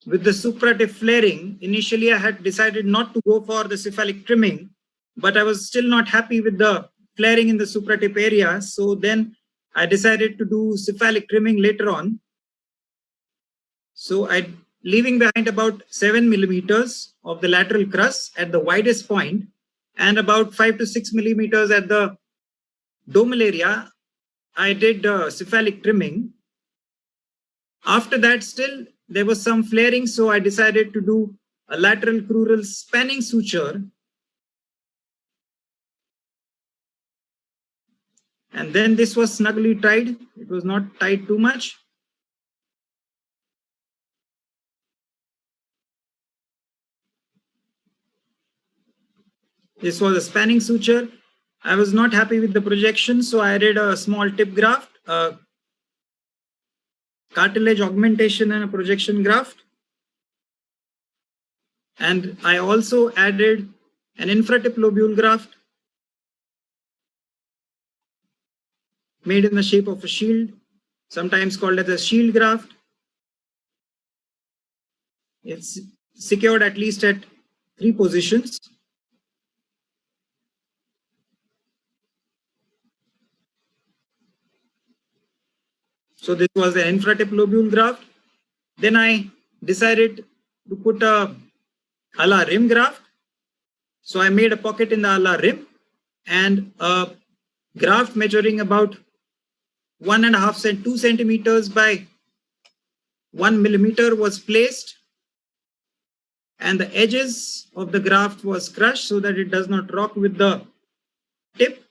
with the supratip flaring. Initially, I had decided not to go for the cephalic trimming, but I was still not happy with the flaring in the supratip area. So then I decided to do cephalic trimming later on. So leaving behind about 7 millimeters of the lateral crus at the widest point and about 5 to 6 millimeters at the domal area, I did cephalic trimming. After that, still there was some flaring, so I decided to do a lateral crural spanning suture. And then this was snugly tied. It was not tied too much. This was a spanning suture. I was not happy with the projection, so I did a small tip graft, cartilage augmentation and a projection graft. And I also added an infratip lobule graft made in the shape of a shield, sometimes called as a shield graft. It's secured at least at 3 positions. So this was the infratip lobule graft. Then I decided to put a ala rim graft. So I made a pocket in the ala rim, and a graft measuring about 2 centimeters by 1 millimeter was placed, and the edges of the graft was crushed so that it does not rock with the tip.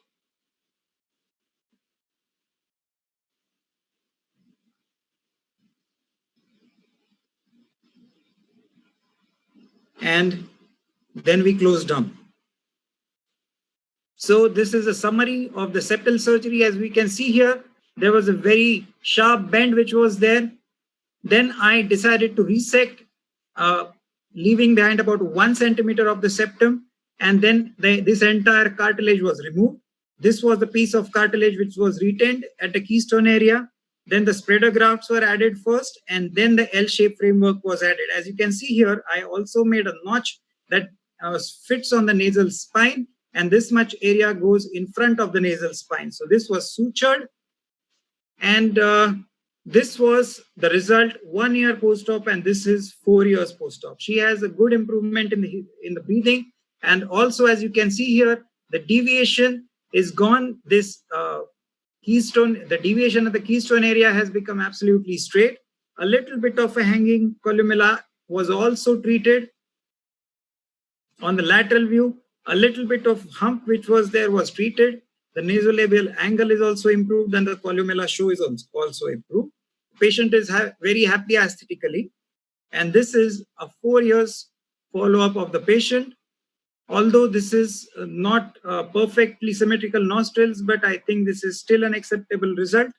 And then we closed down. So this is a summary of the septal surgery. As we can see here, there was a very sharp bend which was there. Then I decided to resect, leaving behind about 1 centimeter of the septum, and then this entire cartilage was removed. This was the piece of cartilage which was retained at the keystone area. Then the spreader grafts were added first, and then the L-shaped framework was added. As you can see here, I also made a notch that fits on the nasal spine, and this much area goes in front of the nasal spine. So this was sutured, and this was the result 1 year post-op, and this is 4 years post-op. She has a good improvement in the breathing, and also as you can see here, the deviation is gone. This keystone, the deviation of the keystone area has become absolutely straight. A little bit of a hanging columella was also treated. On the lateral view, a little bit of hump which was there was treated. The nasolabial angle is also improved, and the columella show is also improved. The patient is very happy aesthetically, and this is a 4 years follow-up of the patient. Although this is not perfectly symmetrical nostrils, but I think this is still an acceptable result.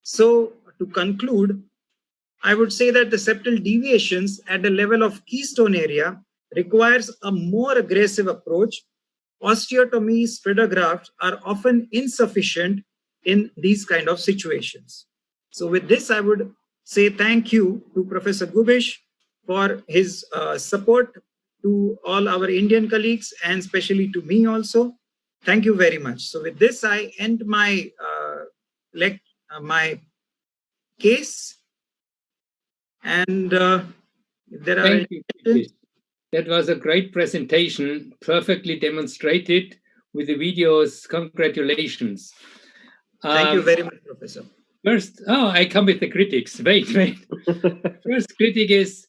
So to conclude, I would say that the septal deviations at the level of keystone area requires a more aggressive approach. Osteotomy spreader grafts are often insufficient in these kind of situations. So with this, I would say thank you to Professor Gubish for his support, to all our Indian colleagues, and especially to me also. Thank you very much. So with this, I end my my case. And if there are
Thank you. That was a great presentation, perfectly demonstrated with the videos. Congratulations.
Thank you very much, Professor.
First, I come with the critics. Wait. First critic is,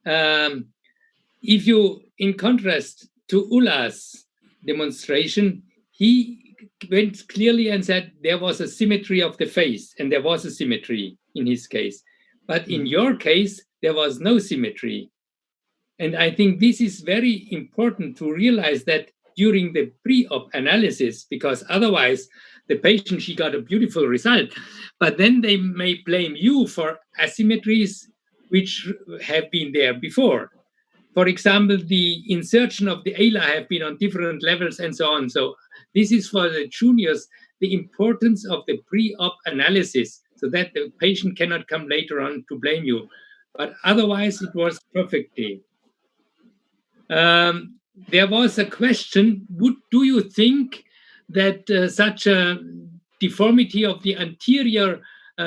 if you, in contrast to Ulla's demonstration, he went clearly and said there was a symmetry of the face, and there was a symmetry in his case. But in your case, there was no symmetry. And I think this is very important to realize that during the pre-op analysis, because otherwise the patient, she got a beautiful result, but then they may blame you for asymmetries which have been there before. For example, the insertion of the ala have been on different levels and so on. So this is for the juniors, the importance of the pre-op analysis, so that the patient cannot come later on to blame you. But otherwise, it was perfectly. There was a question, do you think that such a deformity of the anterior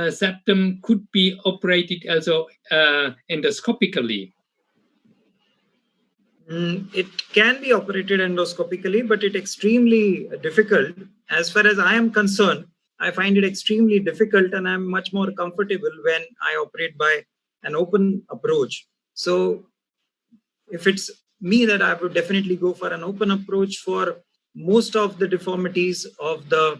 septum could be operated also endoscopically?
It can be operated endoscopically, but it's extremely difficult. As far as I am concerned, I find it extremely difficult, and I'm much more comfortable when I operate by an open approach. So if it's me, that I would definitely go for an open approach for most of the deformities of the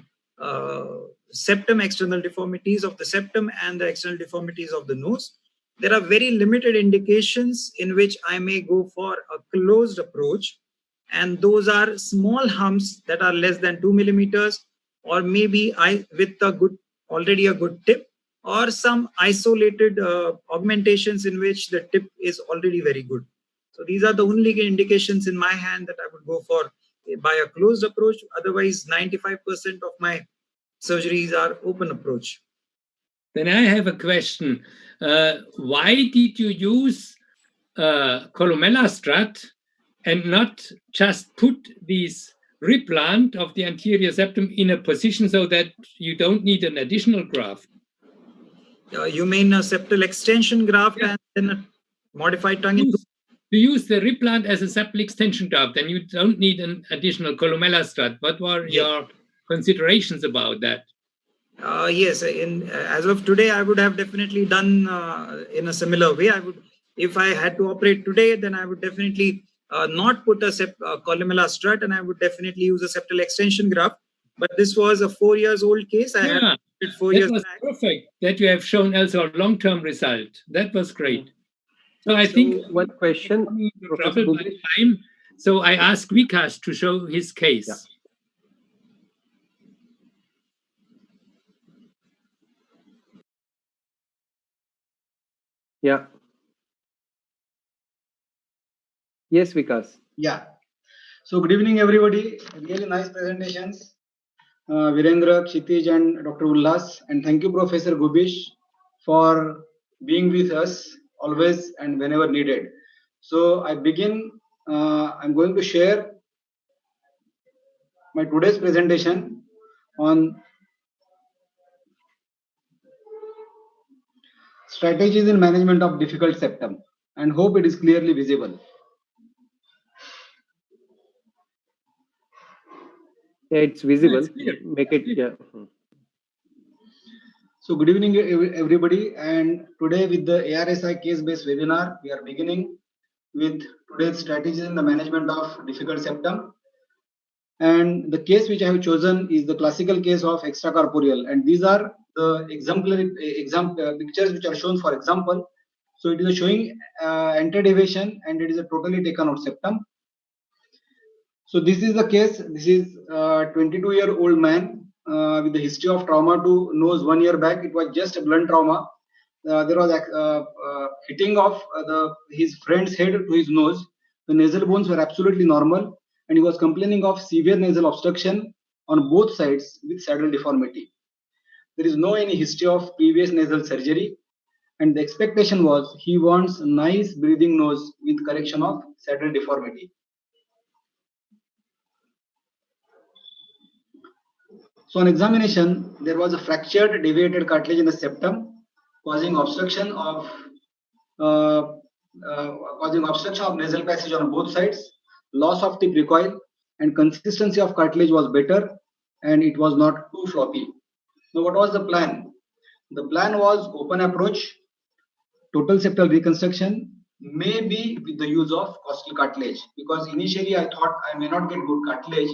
septum, external deformities of the septum and the external deformities of the nose. There are very limited indications in which I may go for a closed approach, and those are small humps that are less than 2 millimeters, or maybe with already a good tip, or some isolated augmentations in which the tip is already very good. So these are the only indications in my hand that I would go for by a closed approach. Otherwise, 95% of my surgeries are open approach.
Then I have a question. Why did you use columella strut and not just put these replant of the anterior septum in a position so that you don't need an additional graft?
You mean a septal extension graft and then a modified tongue?
To use the replant as a septal extension graft, then you don't need an additional columella strut. What were your considerations about that?
Yes, as of today, I would have definitely done in a similar way. I would, if I had to operate today, then I would definitely not put a columella strut, and I would definitely use a septal extension graft. But this was a 4 years old case. I had it 4 years
was
back.
Perfect that you have shown also a long-term result. That was great. So I think
one question, Professor
by time. So I asked Vikas to show his case.
Yeah. Yes, Vikas.
Yeah. So good evening, everybody. Really nice presentations. Virendra, Kshitij, and Dr. Ullas. And thank you, Professor Gubish, for being with us always and whenever needed. So I begin, I'm going to share my today's presentation on strategies in management of difficult septum, and hope it is clearly visible.
Yeah, it's visible. Make it, yeah.
So good evening, everybody. And today with the ARSI case-based webinar, we are beginning with today's strategies in the management of difficult septum. And the case which I have chosen is the classical case of extracorporeal. And these are the exemplary pictures which are shown for example. So it is showing antedeviation and it is a totally taken out septum. So this is the case. This is a 22-year-old man with the history of trauma to nose 1 year back. It was just a blunt trauma. There was hitting of his friend's head to his nose. The nasal bones were absolutely normal, and he was complaining of severe nasal obstruction on both sides with saddle deformity. There is no any history of previous nasal surgery, and the expectation was he wants a nice breathing nose with correction of saddle deformity. So on examination, there was a fractured deviated cartilage in the septum, causing obstruction of nasal passage on both sides, loss of tip recoil, and consistency of cartilage was better, and it was not too floppy. Now, what was the plan? The plan was open approach, total septal reconstruction, maybe with the use of costal cartilage, because initially I thought I may not get good cartilage.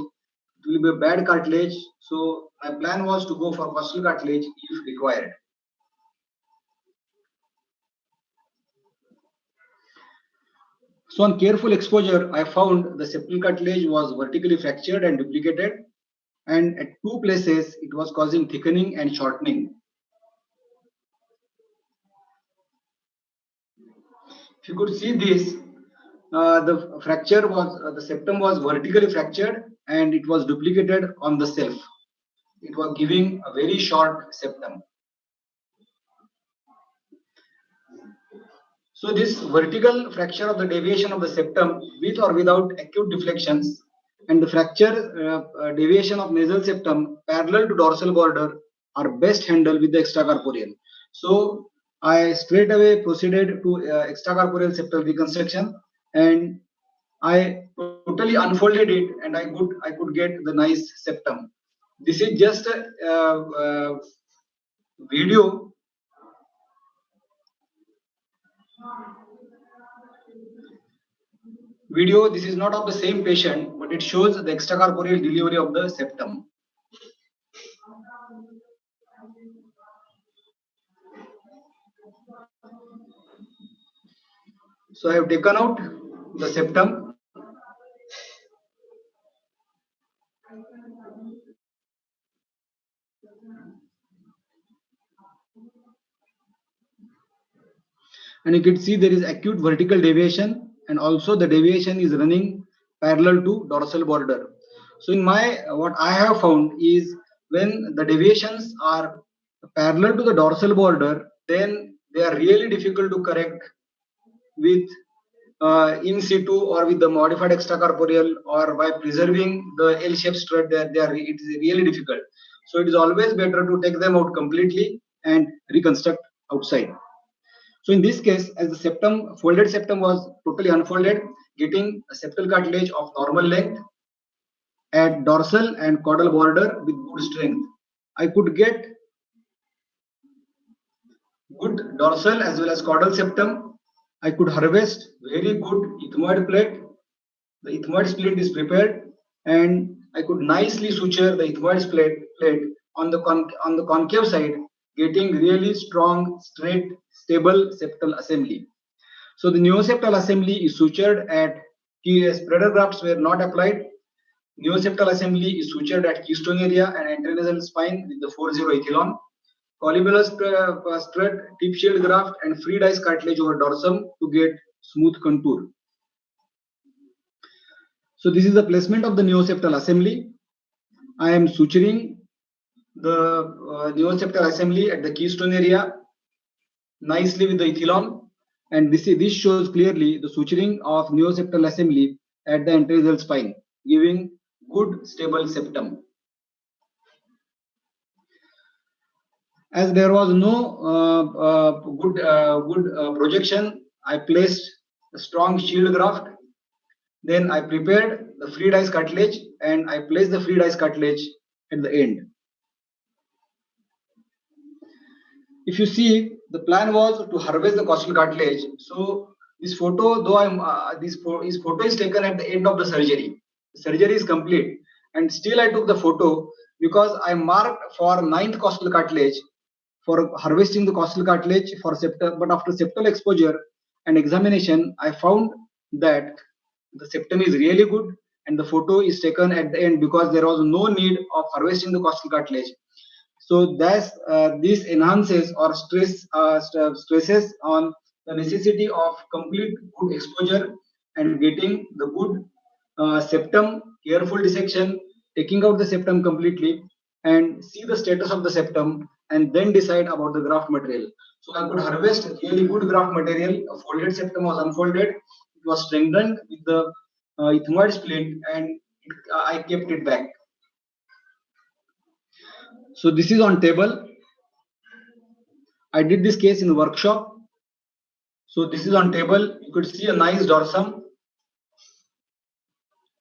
It will be a bad cartilage, so my plan was to go for costal cartilage if required. So on careful exposure, I found the septal cartilage was vertically fractured and duplicated, and at two places it was causing thickening and shortening. If you could see this, the fracture was, the septum was vertically fractured and it was duplicated on the self. It was giving a very short septum. So this vertical fracture of the deviation of the septum with or without acute deflections and the fracture deviation of nasal septum parallel to dorsal border are best handled with the extracorporeal. So I straight away proceeded to extracorporeal septal reconstruction, and I totally unfolded it, and I could get the nice septum. This is just a video. This is not of the same patient, but it shows the extracorporeal delivery of the septum. So I have taken out the septum. And you can see there is acute vertical deviation, and also the deviation is running parallel to dorsal border. So in what I have found is when the deviations are parallel to the dorsal border, then they are really difficult to correct with in situ or with the modified extracorporeal or by preserving the L-shaped strut, it is really difficult. So it is always better to take them out completely and reconstruct outside. So in this case, as the septum, folded septum was totally unfolded, getting a septal cartilage of normal length at dorsal and caudal border with good strength. I could get good dorsal as well as caudal septum. I could harvest very good ethmoid plate. The ethmoid split is prepared, and I could nicely suture the ethmoid plate on the concave side, getting really strong, straight, stable septal assembly. So the neoseptal assembly is sutured at spreader grafts were not applied. Neoseptal assembly is sutured at keystone area and intranasal spine with the 4-0 ethylon. Columella strut, tip shield graft, and free dice cartilage over dorsum to get smooth contour. So this is the placement of the neoseptal assembly. I am suturing the neoseptal assembly at the keystone area nicely with the ethylon, and this shows clearly the suturing of neoseptal assembly at the intranasal spine, giving good stable septum. As there was no good projection, I placed a strong shield graft. Then I prepared the free dice cartilage and I placed the free dice cartilage at the end. If you see, the plan was to harvest the costal cartilage. So this photo, though this photo is taken at the end of the surgery. The surgery is complete, and still I took the photo because I marked for 9th costal cartilage for harvesting the costal cartilage for septum. But after septal exposure and examination, I found that the septum is really good, and the photo is taken at the end because there was no need of harvesting the costal cartilage. So this enhances or stresses on the necessity of complete good exposure and getting the good septum, careful dissection, taking out the septum completely and see the status of the septum and then decide about the graft material. So I could harvest really good graft material. A folded septum was unfolded. It was strengthened with the ethmoid split, and I kept it back. So this is on table. I did this case in the workshop. So this is on table. You could see a nice dorsum.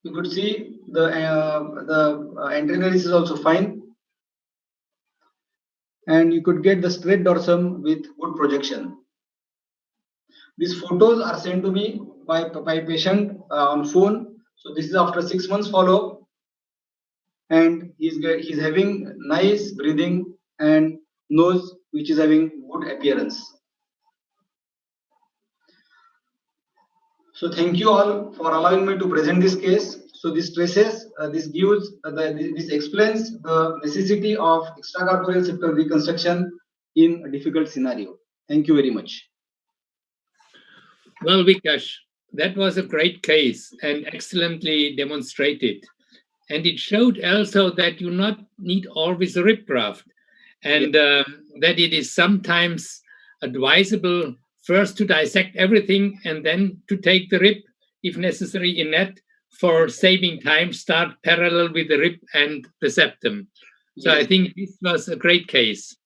You could see the antenaris is also fine. And you could get the straight dorsum with good projection. These photos are sent to me by patient on phone. So this is after 6 months follow-up. And he's having nice breathing and nose which is having good appearance. So thank you all for allowing me to present this case. So this stresses, this explains the necessity of extracorporeal septal reconstruction in a difficult scenario. Thank you very much.
Well, Vikash, that was a great case and excellently demonstrated. And it showed also that you not need always a rib graft, and that it is sometimes advisable first to dissect everything and then to take the rib, if necessary, in that for saving time, start parallel with the rib and the septum. So yes. I think this was a great case.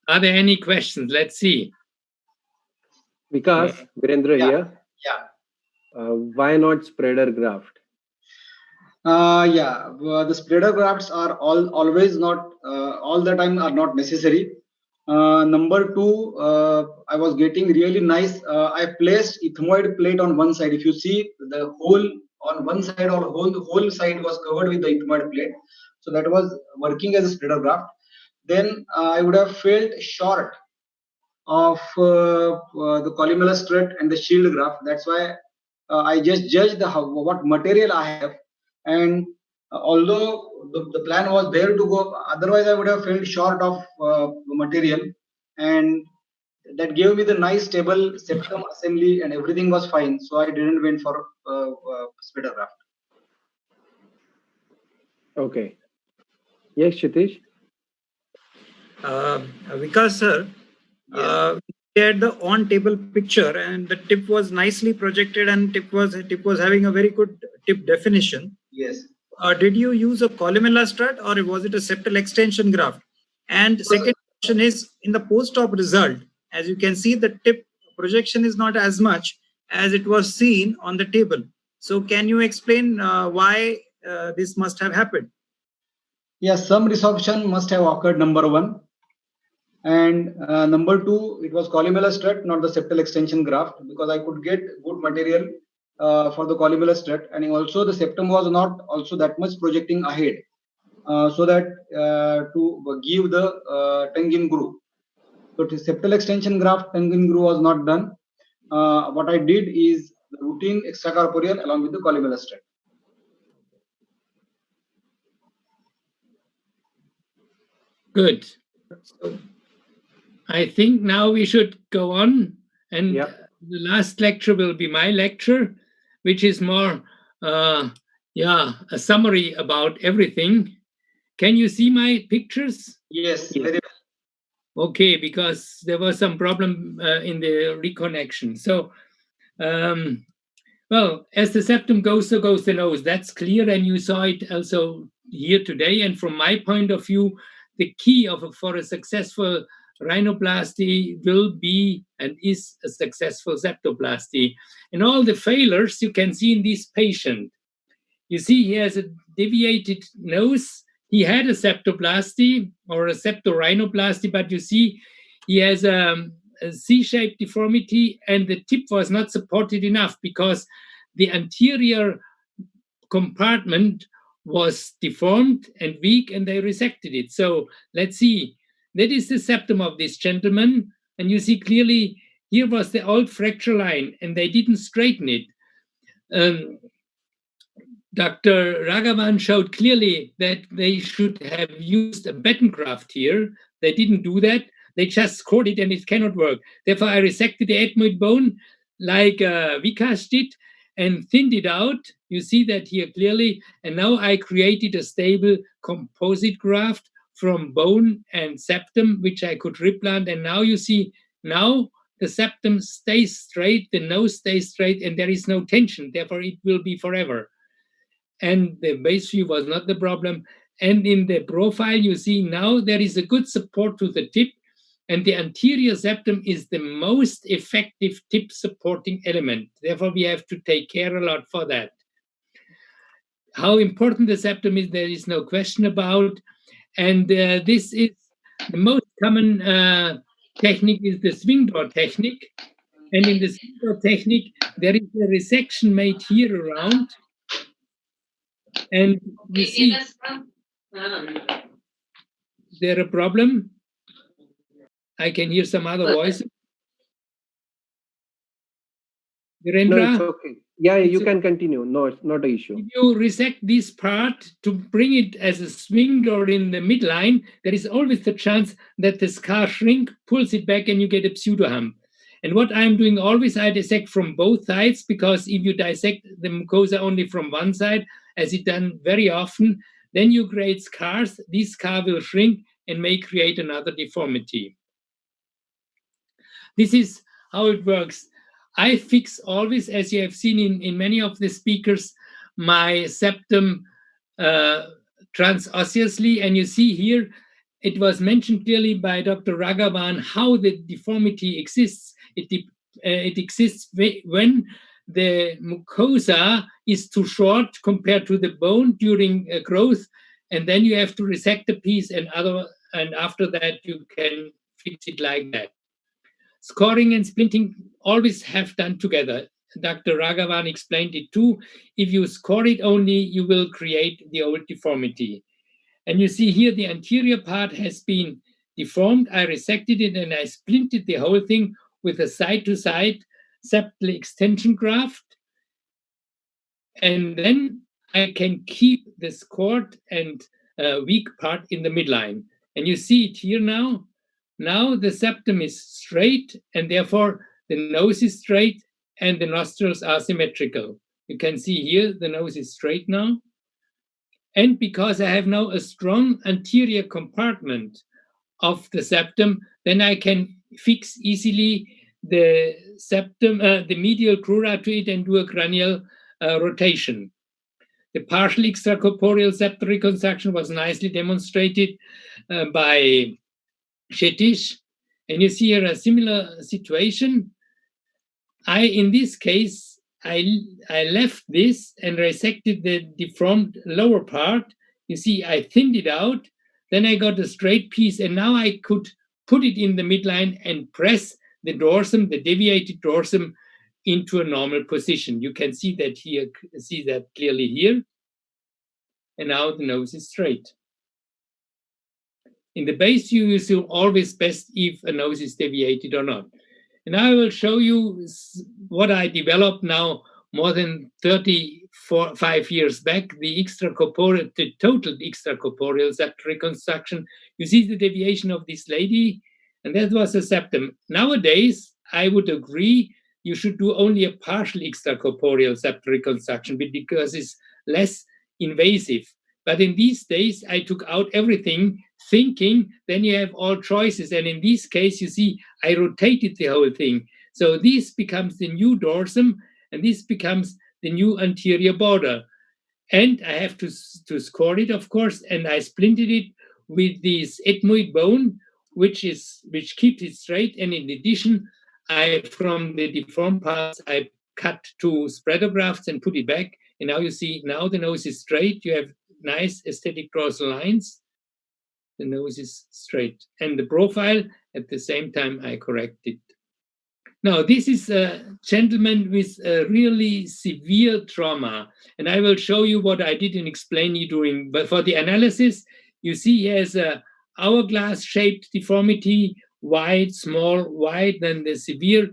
Are there any questions? Let's see.
Vikas, Virendra here.
Yeah.
Why not spreader graft?
The spreader grafts are always not all the time are not necessary. Number two, I was getting really nice. I placed ethmoid plate on one side. If you see the hole on one side, or the whole side was covered with the ethmoid plate. So that was working as a spreader graft. Then I would have felt short of the columella strut and the shield graft. That's why I just judged what material I have. And although the plan was there to go, otherwise I would have felt short of material, and that gave me the nice stable septum assembly and everything was fine. So I didn't went for spreader graft.
Okay. Yes, Kshitish.
Vikas sir, shared the on-table picture, and the tip was nicely projected, and tip was having a very good tip definition.
Yes.
Did you use a columella strut or was it a septal extension graft? And second question is, in the post-op result, as you can see, the tip projection is not as much as it was seen on the table. So can you explain why this must have happened?
Yes, some resorption must have occurred, number one. And number two, it was columella strut, not the septal extension graft, because I could get good material for the columella strut, and also the septum was not also that much projecting ahead, so that to give the tongue-in groove. So the septal extension graft tongue-in groove was not done. What I did is the routine extracorporeal along with the columella strut.
Good. So I think now we should go on, and the last lecture will be my lecture, which is more, a summary about everything. Can you see my pictures?
Yes, very well.
Okay, because there was some problem in the reconnection. So, well, as the septum goes, so goes the nose. That's clear, and you saw it also here today. And from my point of view, the key for a successful rhinoplasty will be and is a successful septoplasty. And all the failures you can see in this patient. You see he has a deviated nose. He had a septoplasty or a septorhinoplasty, but you see he has a C-shaped deformity, and the tip was not supported enough because the anterior compartment was deformed and weak, and they resected it. So let's see. That is the septum of this gentleman, and you see clearly here was the old fracture line, and they didn't straighten it. Dr. Raghavan showed clearly that they should have used a batten graft here. They didn't do that. They just scored it, and it cannot work. Therefore, I resected the ethmoid bone like Vikas did and thinned it out. You see that here clearly. And now I created a stable composite graft from bone and septum, which I could replant. And now you see, now the septum stays straight, the nose stays straight, and there is no tension. Therefore, it will be forever. And the base view was not the problem. And in the profile, you see now there is a good support to the tip, and the anterior septum is the most effective tip supporting element. Therefore, we have to take care a lot for that. How important the septum is, there is no question about. And this is the most common technique is the swing door technique. And in the swing door technique, there is a resection made here around. And you see, there a problem? I can hear some other voice. Virendra?
No, it's okay. Yeah, you can continue. No, it's not an issue.
If you resect this part to bring it as a swing door in the midline, there is always the chance that the scar shrink, pulls it back, and you get a pseudo hump. And what I'm doing always, I dissect from both sides, because if you dissect the mucosa only from one side, as it's done very often, then you create scars. This scar will shrink and may create another deformity. This is how it works. I fix always, as you have seen in many of the speakers, my septum transosseously. And you see here, it was mentioned clearly by Dr. Raghavan how the deformity exists. It exists when the mucosa is too short compared to the bone during growth, and then you have to resect the piece, and after that you can fix it like that. Scoring and splinting always have done together. Dr. Raghavan explained it too. If you score it only, you will create the old deformity. And you see here the anterior part has been deformed. I resected it and I splinted the whole thing with a side-to-side septal extension graft. And then I can keep the scored and weak part in the midline. And you see it here now. Now the septum is straight, and therefore the nose is straight and the nostrils are symmetrical. You can see here the nose is straight now. And because I have now a strong anterior compartment of the septum, then I can fix easily the septum, the medial crura to it, and do a cranial rotation. The partial extracorporeal septal reconstruction was nicely demonstrated by Kshitij. And you see here a similar situation. In this case, I left this and resected the deformed lower part. You see, I thinned it out. Then I got a straight piece, and now I could put it in the midline and press the dorsum, the deviated dorsum, into a normal position. You can see that here, see that clearly here. And now the nose is straight. In the base view, you see always best if a nose is deviated or not. And I will show you what I developed now more than 35 years back, the total extracorporeal septal reconstruction. You see the deviation of this lady, and that was a septum. Nowadays, I would agree you should do only a partial extracorporeal septal reconstruction because it's less invasive. But in these days, I took out everything, thinking then you have all choices. And in this case, you see, I rotated the whole thing. So this becomes the new dorsum, and this becomes the new anterior border. And I have to score it, of course, and I splinted it with this ethmoid bone, which keeps it straight. And in addition, from the deformed parts, I cut 2 spreadografts and put it back. And now you see, now the nose is straight. You have nice aesthetic dorsal lines. The nose is straight. And the profile, at the same time, I corrected. Now, this is a gentleman with a really severe trauma. And I will show you what I didn't explain you during. But for the analysis, you see he has a hourglass-shaped deformity, wide, small, wide, then the severe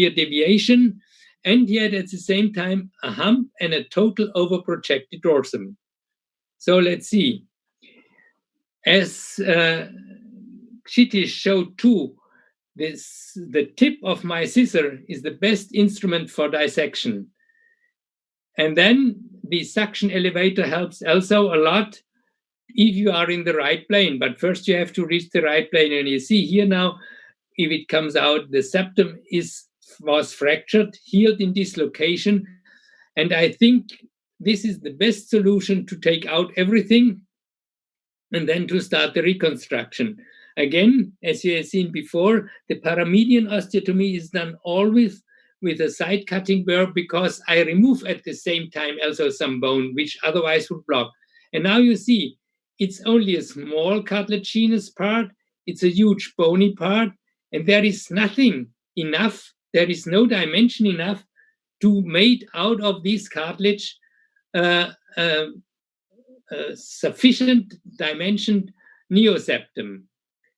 deviation. And he had at the same time a hump and a total overprojected dorsum. So let's see. As Kshitij showed too, the tip of my scissor is the best instrument for dissection. And then the suction elevator helps also a lot if you are in the right plane. But first you have to reach the right plane. And you see here now, if it comes out, the septum was fractured, healed in this location. And I think this is the best solution to take out everything and then to start the reconstruction. Again, as you have seen before, the paramedian osteotomy is done always with a side cutting burr because I remove at the same time also some bone, which otherwise would block. And now you see, it's only a small cartilaginous part, it's a huge bony part, and there is nothing enough, there is no dimension enough to make out of this cartilage sufficient dimensioned neoseptum.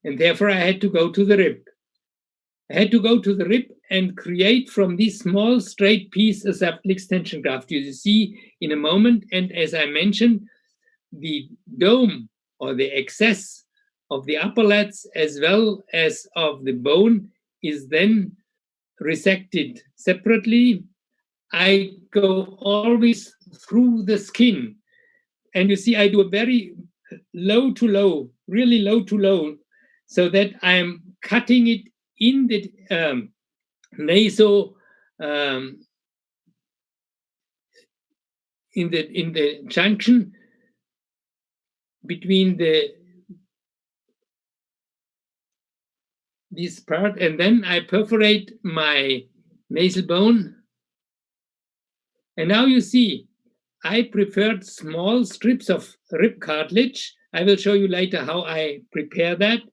And therefore, I had to go to the rib. I had to go to the rib and create from this small straight piece a septal extension graft. You see in a moment, and as I mentioned, the dome or the excess of the upper lats as well as of the bone is then resected separately. I go always through the skin. And you see, I do a very low to low, really low to low, so that I'm cutting it in the in the junction between this part, and then I perforate my nasal bone. And now you see, I prepared small strips of rib cartilage. I will show you later how I prepare that.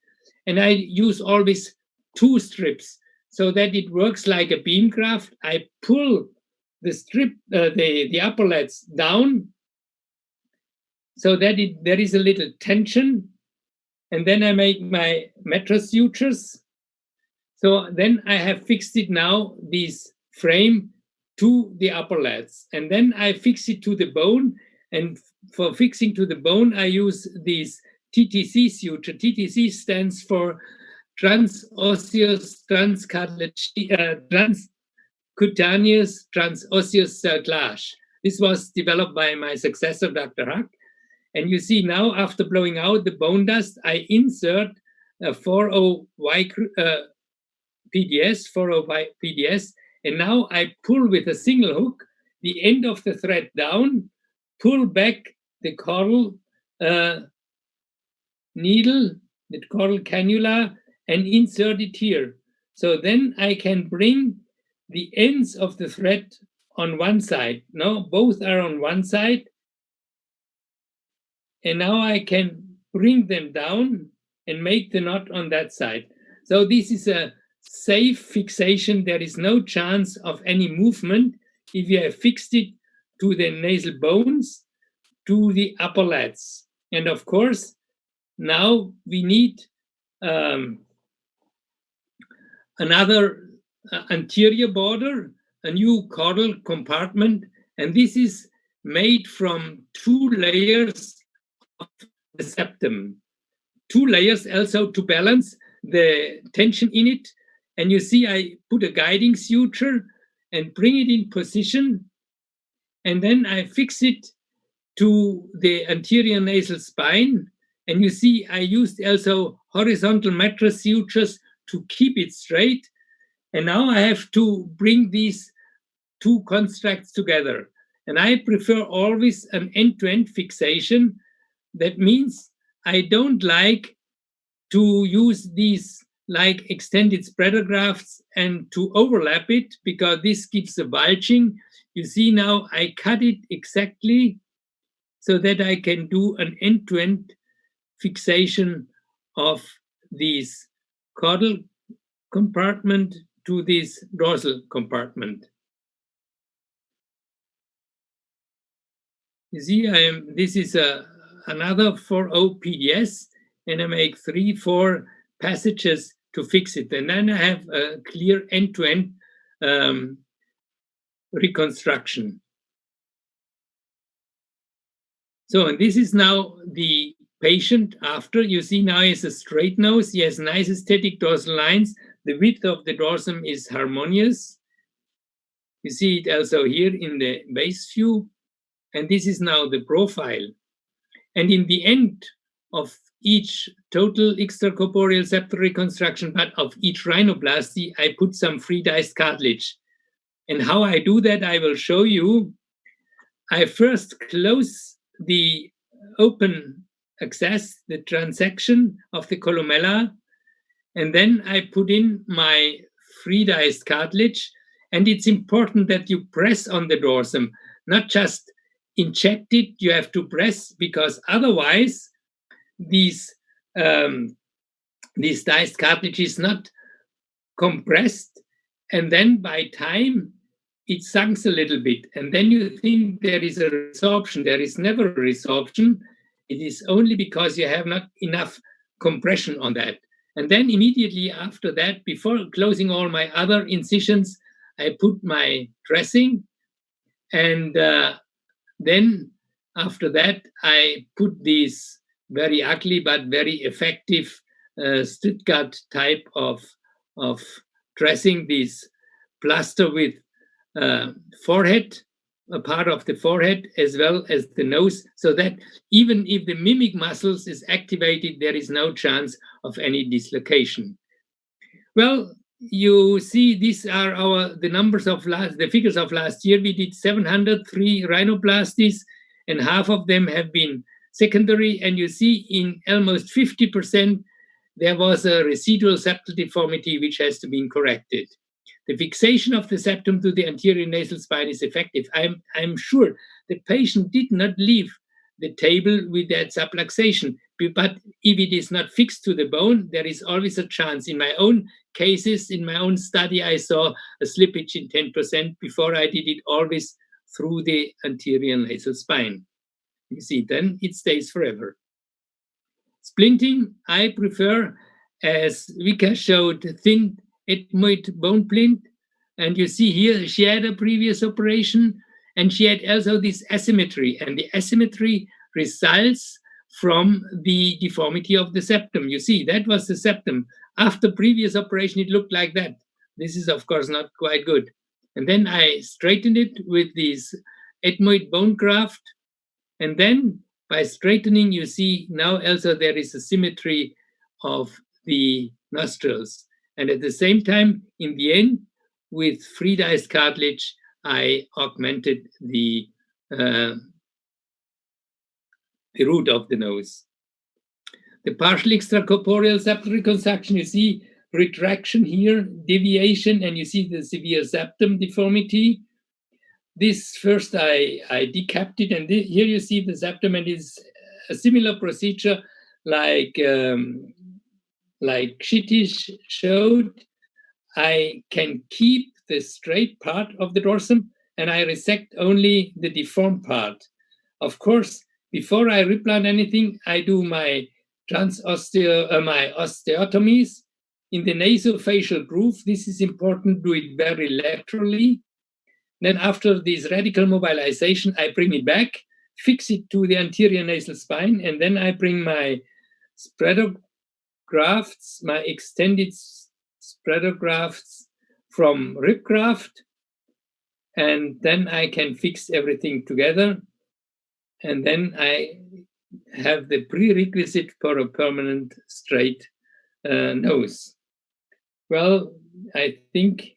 And I use always 2 strips so that it works like a beam graft. I pull the strip, the upper lats down so that there is a little tension. And then I make my mattress sutures. So then I have fixed it now, this frame, to the upper lats. And then I fix it to the bone. And for fixing to the bone, I use this TTC suture. TTC stands for transosseous transcutaneous transosseous cerclage. This was developed by my successor, Dr. Hack. And you see now, after blowing out the bone dust, I insert a 40Y PDS, 40Y PDS, and now I pull with a single hook the end of the thread down, pull back the caudal needle, the caudal cannula, and insert it here. So then I can bring the ends of the thread on one side. No, both are on one side. And now I can bring them down and make the knot on that side. So this is a safe fixation. There is no chance of any movement if you have fixed it to the nasal bones, to the upper lats. And of course, now we need another anterior border, a new caudal compartment, and this is made from 2 layers of the septum. 2 layers also to balance the tension in it. And you see, I put a guiding suture and bring it in position, and then I fix it to the anterior nasal spine. And you see, I used also horizontal mattress sutures to keep it straight. And now I have to bring these 2 constructs together. And I prefer always an end-to-end fixation. That means I don't like to use these like extended spreader grafts and to overlap it, because this gives a bulging. You see now I cut it exactly so that I can do an end-to-end fixation of this caudal compartment to this dorsal compartment. You see, this is another 4O PDS, and I make 3-4 passages to fix it. And then I have a clear end-to-end reconstruction. So, and this is now the patient after. You see now he has a straight nose. He has nice aesthetic dorsal lines. The width of the dorsum is harmonious. You see it also here in the base view. And this is now the profile. And in the end of each total extracorporeal septal reconstruction, but of each rhinoplasty, I put some free-diced cartilage. And how I do that, I will show you. I first close the open access, the transection of the columella, and then I put in my free-diced cartilage. And it's important that you press on the dorsum, not just inject it. You have to press, because otherwise these diced cartilage is not compressed, and then by time it sinks a little bit, and then you think there is a resorption. There is never a resorption. It is only because you have not enough compression on that. And then immediately after that, before closing all my other incisions, I put my dressing, and then after that I put these very ugly but very effective Stuttgart type of dressing, this plaster with forehead, a part of the forehead as well as the nose, so that even if the mimic muscles is activated, there is no chance of any dislocation. Well, you see, these are the numbers of the figures of last year. We did 703 rhinoplasties, and half of them have been secondary. And you see, in almost 50%, there was a residual septal deformity which has to be corrected. The fixation of the septum to the anterior nasal spine is effective. I'm sure the patient did not leave the table with that subluxation, but if it is not fixed to the bone, there is always a chance. In my own cases, in my own study, I saw a slippage in 10% before I did it always through the anterior nasal spine. You see, then it stays forever. Splinting, I prefer, as Vika showed, thin ethmoid bone splint. And you see here, she had a previous operation, and she had also this asymmetry. And the asymmetry results from the deformity of the septum. You see, that was the septum. After previous operation, it looked like that. This is, of course, not quite good. And then I straightened it with this ethmoid bone graft. And then by straightening, you see now also there is a symmetry of the nostrils. And at the same time, in the end, with free diced cartilage, I augmented the root of the nose. The partial extracorporeal septal reconstruction, you see retraction here, deviation, and you see the severe septum deformity. This first I decapped it, and here you see the septum, and it's a similar procedure like Kshitish showed. I can keep the straight part of the dorsum, and I resect only the deformed part. Of course, before I replant anything, I do my my osteotomies in the nasofacial groove. This is important, do it very laterally. Then after this radical mobilization, I bring it back, fix it to the anterior nasal spine, and then I bring my spreadografts, my extended spreadografts from rib graft, and then I can fix everything together. And then I have the prerequisite for a permanent straight nose. Well, I think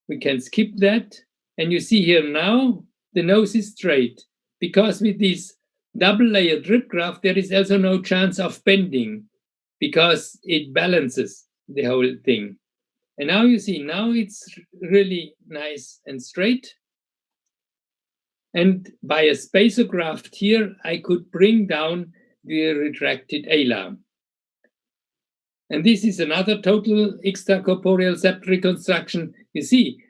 we can skip that. And you see here now, the nose is straight, because with this double-layered rib graft, there is also no chance of bending, because it balances the whole thing. And now you see, now it's really nice and straight. And by a spacer-graft here, I could bring down the retracted ala. And this is another total extracorporeal septal reconstruction. You see,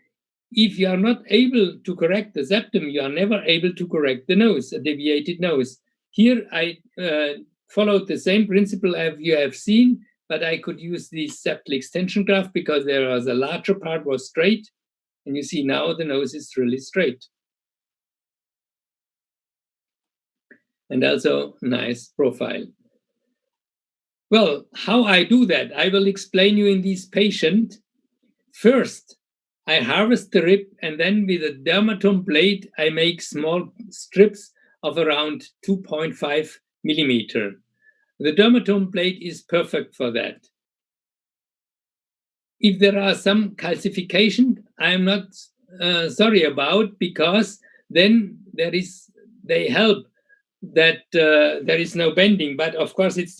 if you are not able to correct the septum, you are never able to correct the nose, a deviated nose. Here I followed the same principle as you have seen, but I could use the septal extension graft because there was a larger part was straight. And you see now the nose is really straight. And also nice profile. Well, how I do that, I will explain you in this patient. First, I harvest the rib, and then with a dermatome blade, I make small strips of around 2.5 millimeter. The dermatome blade is perfect for that. If there are some calcification, I am not sorry about, because then they help that there is no bending. But of course, it's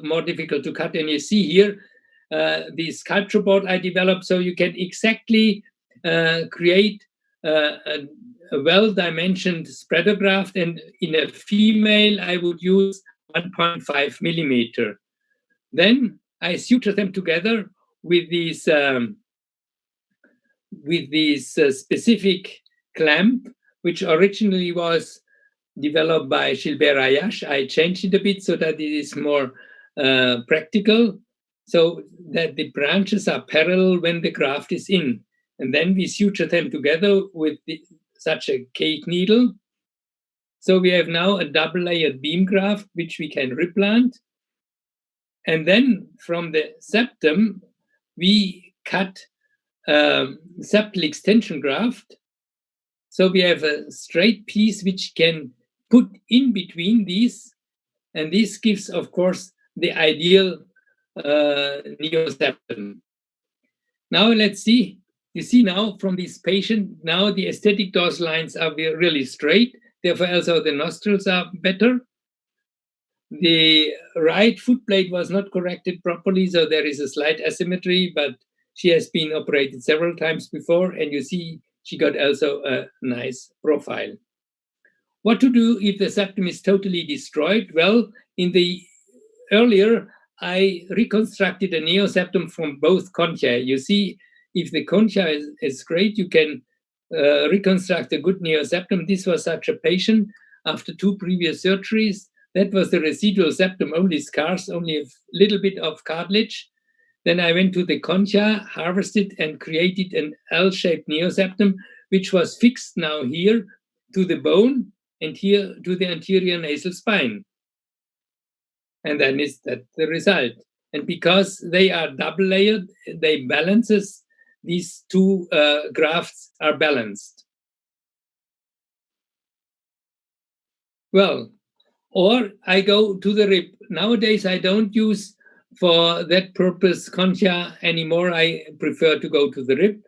more difficult to cut. And you see here, the sculpture board I developed, so you can exactly create a well-dimensioned spreadograft. And in a female, I would use 1.5 millimeter. Then I suture them together with these specific clamp, which originally was developed by Gilbert Ayache. I changed it a bit so that it is more practical, so that the branches are parallel when the graft is in. And then we suture them together with such a cake needle. So we have now a double-layered beam graft, which we can replant. And then from the septum, we cut septal extension graft. So we have a straight piece which can put in between these, and this gives, of course, the ideal neoseptum. Now let's see. You see now from this patient, now the aesthetic dorsal lines are really straight. Therefore, also the nostrils are better. The right foot plate was not corrected properly, so there is a slight asymmetry, but she has been operated several times before, and you see she got also a nice profile. What to do if the septum is totally destroyed? Well, in the earlier, I reconstructed a neoseptum from both conchae. You see, if the concha is great, you can reconstruct a good neoseptum. This was such a patient after 2 previous surgeries. That was the residual septum, only scars, only a little bit of cartilage. Then I went to the concha, harvested, and created an L-shaped neoseptum, which was fixed now here to the bone and here to the anterior nasal spine. And then is that the result. And because they are double-layered, they balances, these 2 grafts are balanced. Well, or I go to the rib. Nowadays, I don't use for that purpose concha anymore. I prefer to go to the rib.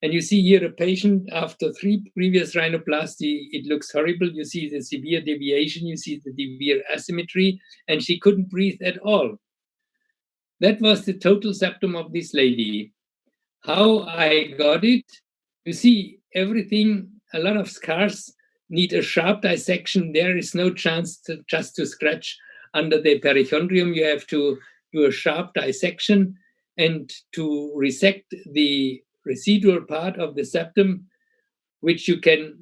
And you see here a patient after 3 previous rhinoplasty, it looks horrible. You see the severe deviation, you see the severe asymmetry, and she couldn't breathe at all. That was the total septum of this lady. How I got it, you see everything, a lot of scars need a sharp dissection. There is no chance to just to scratch under the perichondrium. You have to do a sharp dissection and to resect the residual part of the septum, which you can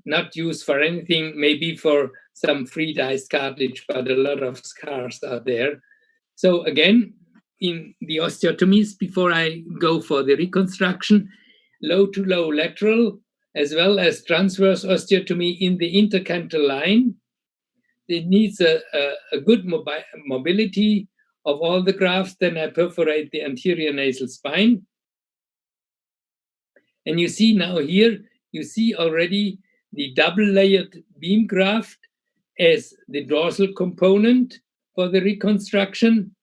not use for anything, maybe for some free diced cartilage, but a lot of scars are there. So again, in the osteotomies, before I go for the reconstruction, low to low lateral, as well as transverse osteotomy in the intercanthal line. It needs a good mobility of all the grafts. Then I perforate the anterior nasal spine. And you see now here, you see already the double-layered beam graft as the dorsal component for the reconstruction.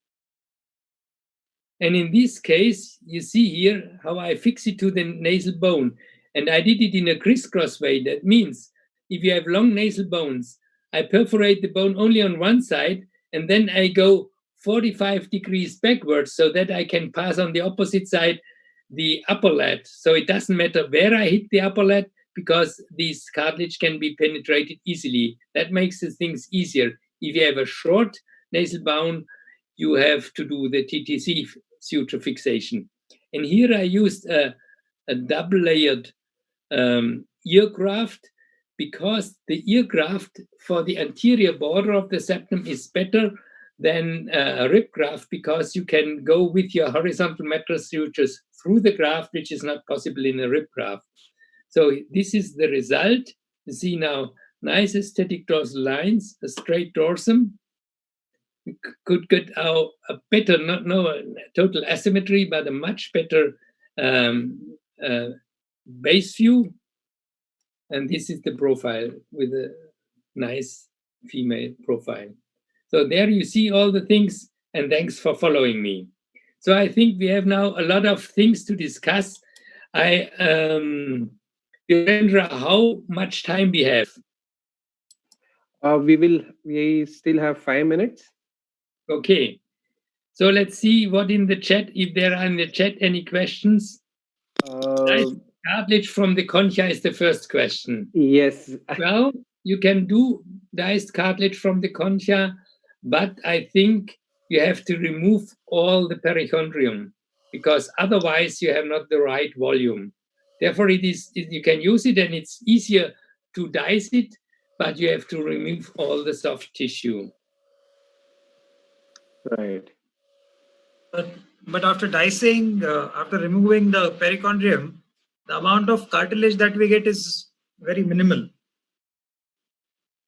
And in this case, you see here how I fix it to the nasal bone. And I did it in a crisscross way. That means if you have long nasal bones, I perforate the bone only on one side, and then I go 45 degrees backwards so that I can pass on the opposite side the upper lat. So it doesn't matter where I hit the upper lat, because this cartilage can be penetrated easily. That makes the things easier. If you have a short nasal bone, you have to do the TTC suture fixation. And here I used a double-layered ear graft, because the ear graft for the anterior border of the septum is better than a rib graft, because you can go with your horizontal mattress sutures through the graft, which is not possible in a rib graft. So this is the result. You see now nice aesthetic dorsal lines, a straight dorsum. You could get a better, not a total asymmetry, but a much better base view. And this is the profile with a nice female profile. So there you see all the things, and thanks for following me. So I think we have now a lot of things to discuss. Virendra, how much time we have?
We still have 5 minutes.
Okay. So let's see what in the chat, if there are in the chat any questions. Cartilage from the concha is the first question.
Yes.
Well, you can do diced cartilage from the concha, but I think you have to remove all the perichondrium, because otherwise you have not the right volume. Therefore, you can use it, and it's easier to dice it, but you have to remove all the soft tissue.
Right.
But after dicing, after removing the perichondrium, the amount of cartilage that we get is very minimal.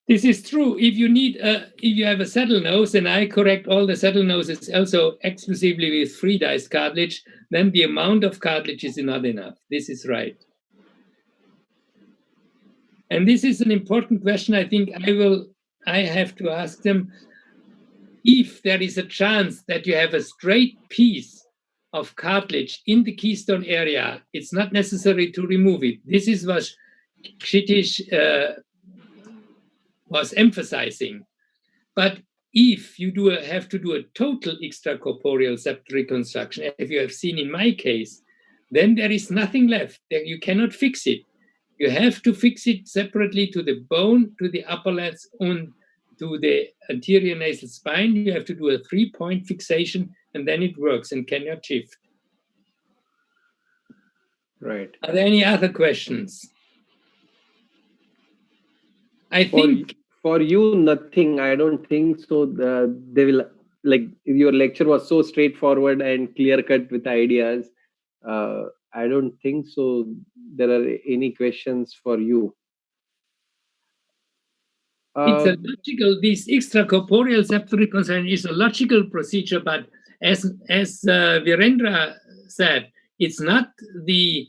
This is true. If you have a saddle nose, and I correct all the saddle noses also exclusively with free diced cartilage, then the amount of cartilage is not enough. This is right. And this is an important question. I think I have to ask them, if there is a chance that you have a straight piece of cartilage in the keystone area, it's not necessary to remove it. This is what Kshitish was emphasizing. But if you have to do a total extracorporeal septal reconstruction, as you have seen in my case, then there is nothing left. You cannot fix it. You have to fix it separately to the bone, to the upper lats, and to the anterior nasal spine. You have to do a 3-point fixation, and then it works and cannot shift.
Right.
Are there any other questions? I think
for you, nothing. I don't think so. They will, like, your lecture was so straightforward and clear cut with ideas. I don't think so there are any questions for you.
It's a logical, this extracorporeal septal reconstruction is a logical procedure, but as Virendra said, it's not the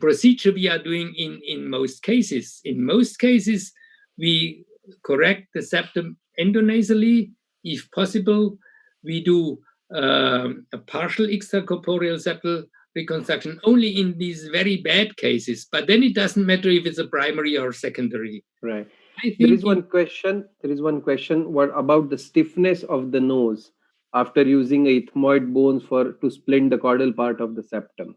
procedure we are doing in most cases. In most cases, we correct the septum endonasally. If possible, we do a partial extracorporeal septal reconstruction only in these very bad cases. But then it doesn't matter if it's a primary or secondary.
Right.
I think
There is one question. What about the stiffness of the nose after using ethmoid bones to splint the caudal part of the septum?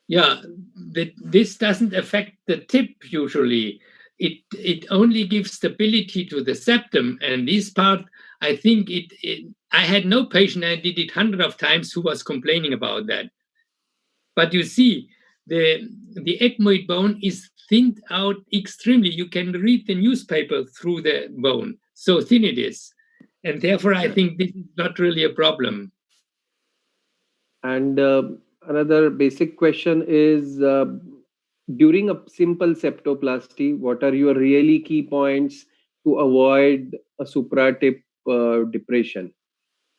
Yeah, this doesn't affect the tip usually. It only gives stability to the septum, and this part, I think I had no patient, I did it hundreds of times, who was complaining about that. But you see, the ethmoid bone is thinned out extremely. You can read the newspaper through the bone, so thin it is. And therefore, I think this is not really a problem.
And another basic question is, during a simple septoplasty, what are your really key points to avoid a supratip depression?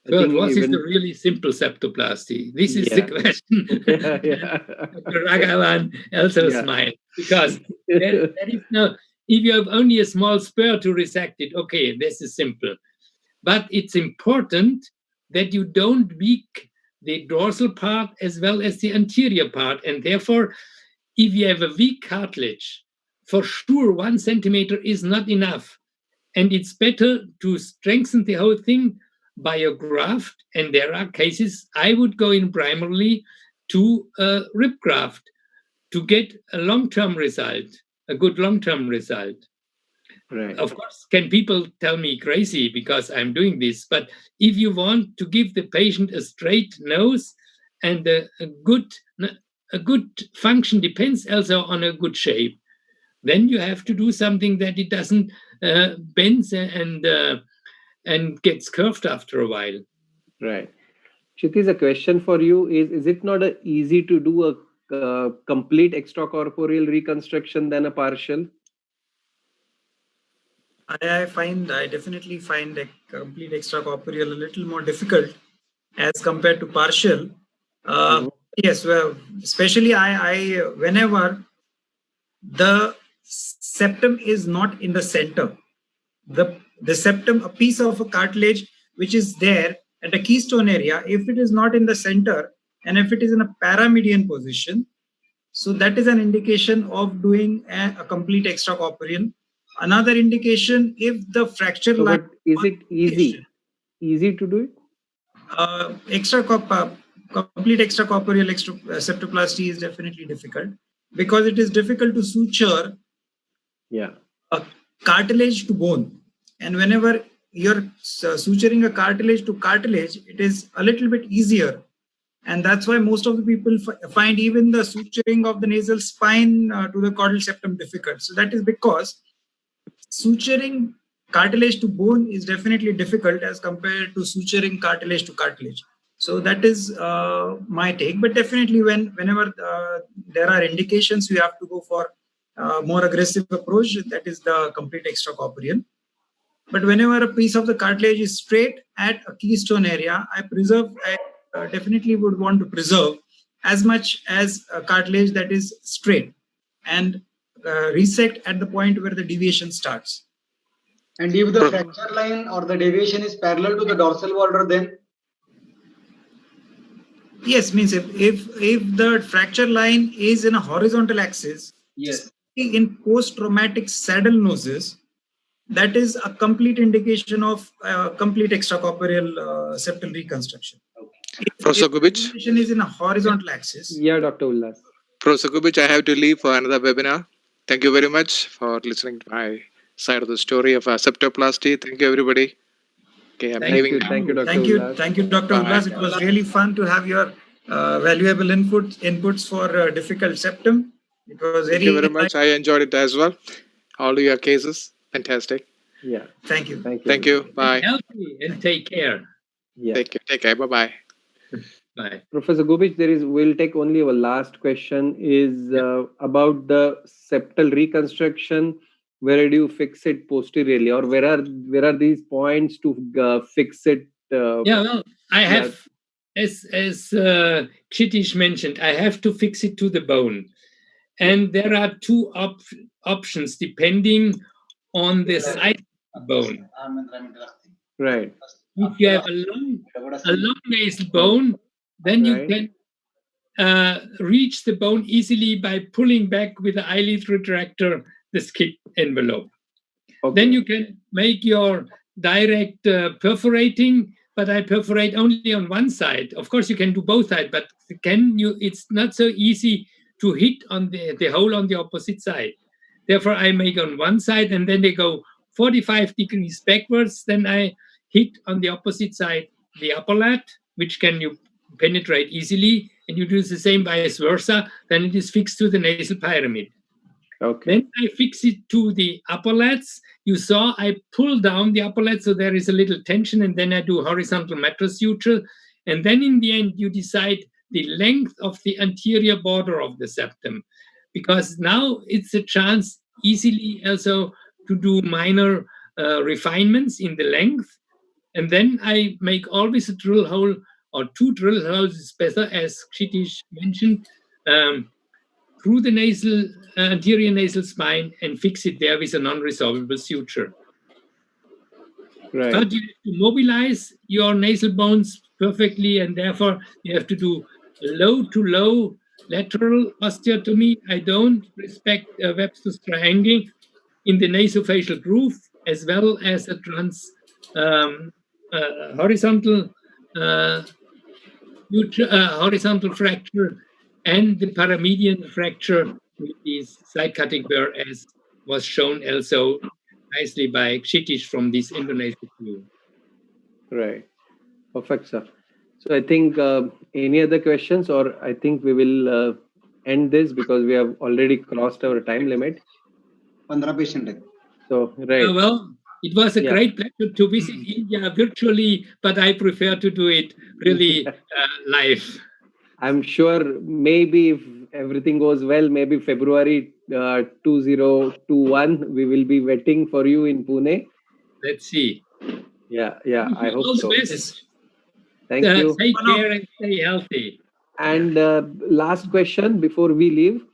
What is the really simple septoplasty? This is the question. Dr. Raghavan also smiled, because there is no, if you have only a small spur to resect it, okay, this is simple. But it's important that you don't weak the dorsal part as well as the anterior part. And therefore, if you have a weak cartilage, for sure 1 centimeter is not enough. And it's better to strengthen the whole thing by a graft. And there are cases I would go in primarily to a rib graft to get a long-term result, a good long-term result.
Right.
Of course, can people tell me crazy because I'm doing this? But if you want to give the patient a straight nose and a good function depends also on a good shape, then you have to do something that it doesn't bend and gets curved after a while.
Right. Kshitij, a question for you is it not easy to do a complete extracorporeal reconstruction than a partial?
I definitely find a complete extracorporeal a little more difficult as compared to partial. Yes, well, especially I whenever the septum is not in the center, the septum, a piece of a cartilage which is there at a keystone area, if it is not in the center and if it is in a paramedian position, so that is an indication of doing a complete extracorporeal. Another indication, if the fracture line.
But is it easy to do it?
Complete extracorporeal septoplasty is definitely difficult, because it is difficult to suture a cartilage to bone. And whenever you're suturing a cartilage to cartilage, it is a little bit easier. And that's why most of the people find even the suturing of the nasal spine to the caudal septum difficult. So that is because suturing cartilage to bone is definitely difficult as compared to suturing cartilage to cartilage. So that is my take. But definitely whenever there are indications, we have to go for more aggressive approach. That is the complete extracorporeal. But whenever a piece of the cartilage is straight at a keystone area, I definitely would want to preserve as much as a cartilage that is straight and resect at the point where the deviation starts.
And if the fracture line or the deviation is parallel to the dorsal border, then?
Yes, means if the fracture line is in a horizontal axis,
yes,
in post-traumatic saddle noses, that is a complete indication of complete extracorporeal septal reconstruction.
Professor Gubic
is in a horizontal axis.
Yeah, Dr. Ullas.
Professor Gubic, I have to leave for another webinar. Thank you very much for listening to my side of the story of septoplasty. Thank you, everybody. Okay, I'm leaving.
Thank you, Dr. Ullas.
Thank you, Dr. Ullas. It was really fun to have your valuable inputs for difficult septum. It was very.
Thank you very much. I enjoyed it as well. All your cases, fantastic.
Yeah.
Thank you.
Thank you. Bye.
Healthy and take care.
Yeah.
Take care. Bye-bye.
Bye.
Professor Gubic, we'll take only our last question is about the septal reconstruction. Where do you fix it posteriorly, or where are these points to fix it?
Well, I have, as Kshitij mentioned, I have to fix it to the bone. and there are two options depending on the size of the bone.
Right.
If you have a long nasal bone, then you can reach the bone easily by pulling back with the eyelid retractor the skin envelope.
Okay.
Then you can make your direct perforating, but I perforate only on one side. Of course, you can do both sides, but it's not so easy to hit on the hole on the opposite side. Therefore, I make on one side, and then they go 45 degrees backwards. Then I hit on the opposite side the upper lat, which can you penetrate easily, and you do the same vice versa. Then it is fixed to the nasal pyramid.
Okay.
Then I fix it to the upper lats. You saw I pull down the upper lat, so there is a little tension, and then I do horizontal mattress suture. And then in the end, you decide the length of the anterior border of the septum, because now it's a chance easily also to do minor refinements in the length. And then I make always a drill hole or two drill holes is better, as Kshitish mentioned, through the anterior nasal spine and fix it there with a non-resolvable suture.
Right.
But you have to mobilize your nasal bones perfectly, and therefore you have to do low to low lateral osteotomy. I don't respect Webster's triangle in the nasofacial groove, as well as a horizontal horizontal fracture and the paramedian fracture with this side cutting burr, as was shown also nicely by Kshitish from this Indonesian view.
Right. Perfect, sir. So I think any other questions, or I think we will end this because we have already crossed our time limit.
15 patient.
So, right.
Well, it was a great pleasure to visit India virtually, but I prefer to do it really live.
I'm sure maybe if everything goes well, maybe February 2021, we will be waiting for you in Pune.
Let's see.
Yeah, I hope
all
so.
The best.
Thank you.
Take care and stay healthy.
And last question before we leave.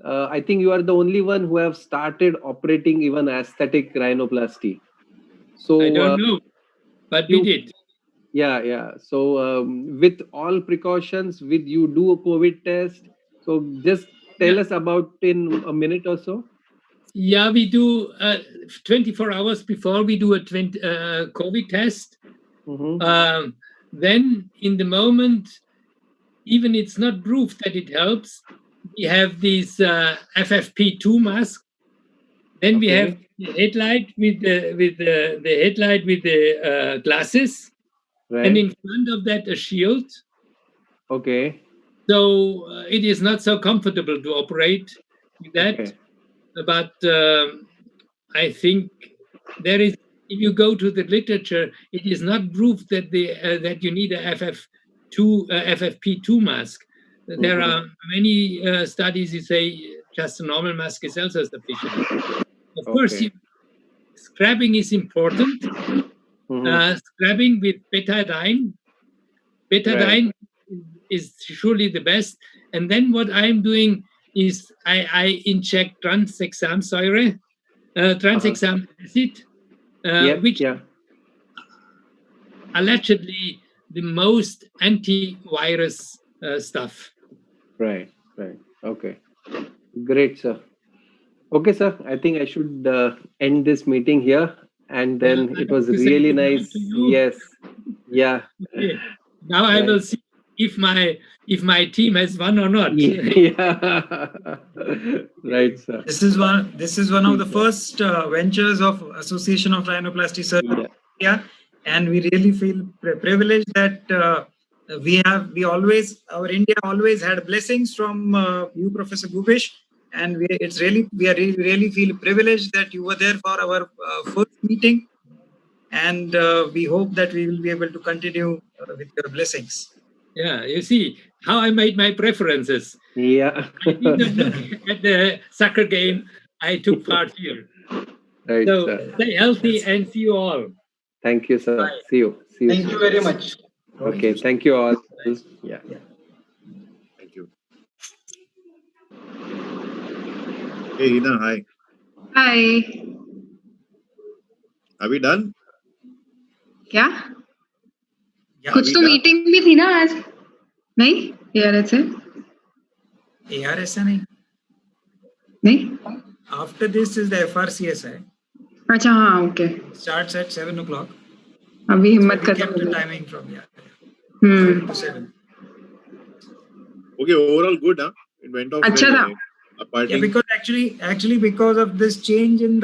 I think you are the only one who have started operating even aesthetic rhinoplasty. So
I don't know, but we did.
Yeah. So with all precautions, you do a COVID test. So just tell us about in a minute or so.
Yeah, we do 24 hours before we do a COVID test.
Mm-hmm.
Then in the moment, even it's not proof that it helps, we have this FFP2 mask. Then we have the headlight with the headlight with the glasses.
Right.
And in front of that, a shield.
Okay.
So it is not so comfortable to operate with that.
Okay.
But I think there is, if you go to the literature, it is not proof that that you need a FFP2 mask. There are many studies that say just a normal mask is also sufficient. Of course, scrubbing is important. Scrubbing with betadine. Betadine is surely the best. And then what I'm doing is I inject tranexamsoire, tranexam acid, which allegedly the most antivirus stuff.
Right. Okay. Great, sir. Okay, sir. I think I should end this meeting here. And then it was really nice. Yes. Yeah.
Okay. Now I will see if my team has won or not.
Yeah. Right, sir.
This is one of the first ventures of Association of Rhinoplasty Surgeons India, and we really feel privileged that our India always had blessings from you, Professor Bhupesh, and we really feel privileged that you were there for our first meeting, and we hope that we will be able to continue with your blessings.
Yeah, you see how I made my preferences.
Yeah.
I didn't look at the soccer game. I took part here.
Right,
so
sir.
Stay healthy and see you all.
Thank you, sir.
Bye.
See you.
Thank you very much.
Okay. Thank you all. Yeah.
Thank you.
Hey, Hina, hi.
Hi.
Are we done?
क्या
Yeah.
कुछ तो meeting भी थी ना आज नहीं ARSA
ARSA नहीं.
नहीं
After this is the FRCSI.
अच्छा हाँ okay.
Starts at 7 o'clock.
अभी हिम्मत
So we kept the timing from 7 to 7.
Okay, overall good, huh? It went off
अच्छा
well.
था.
Yeah, because actually because of this change in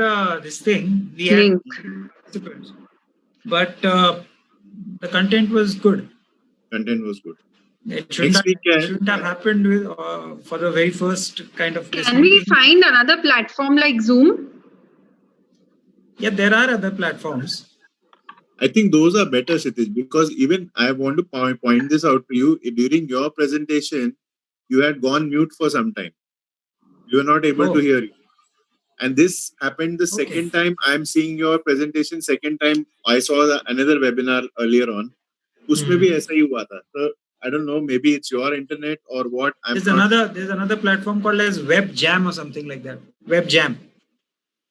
this thing, we had participants. But the content was good.
Content was good.
It shouldn't have happened with for the very first kind of.
Can we find another platform like Zoom?
Yeah, there are other platforms.
I think those are better, Sitish, because even I want to point this out to you. During your presentation, you had gone mute for some time. You were not able to hear you. And this happened the second time I'm seeing your presentation. Second time I saw another webinar earlier on. Usme bhi aisa hi hua tha. So I don't know, maybe it's your internet or what.
There's another platform called as Web Jam or something like that. Web Jam.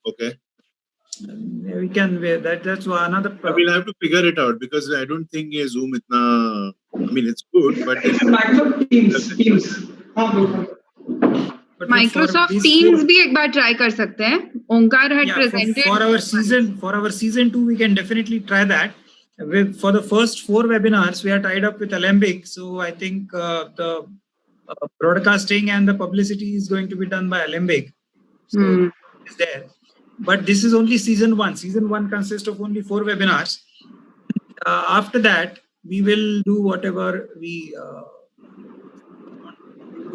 Okay.
We can that's another.
We'll have to figure it out because I don't think Zoom itna. I mean, it's good, but
Microsoft Teams.
Microsoft Teams भी एक बार try कर सकते हैं. Onkar had presented.
For our season 2, we can definitely try that. For the first 4 webinars, we are tied up with Alembic. So I think the broadcasting and the publicity is going to be done by Alembic. So it's there. But this is only season 1. Season 1 consists of only 4 webinars. After that, we will do whatever we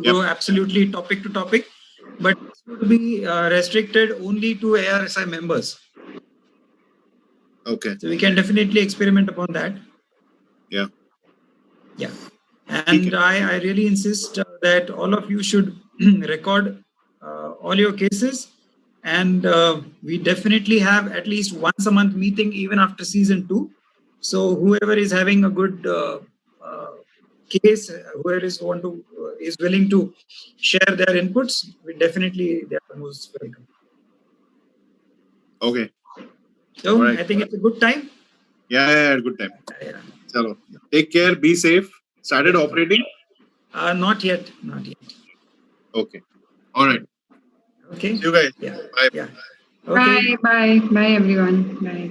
go absolutely topic to topic, but it would be restricted only to ARSI members.
Okay.
So we can definitely experiment upon that.
Yeah.
Yeah. And I really insist that all of you should record all your cases. And we definitely have at least once a month meeting even after season 2. So whoever is having a good case, whoever is willing to share their inputs, they are most welcome.
Okay.
So I think it's a good time.
Yeah, good time. Chalo. Take care. Be safe. Started operating?
Not yet.
Okay. All right.
Okay.
See you guys.
Yeah.
Bye.
Yeah. Okay.
Bye everyone. Bye.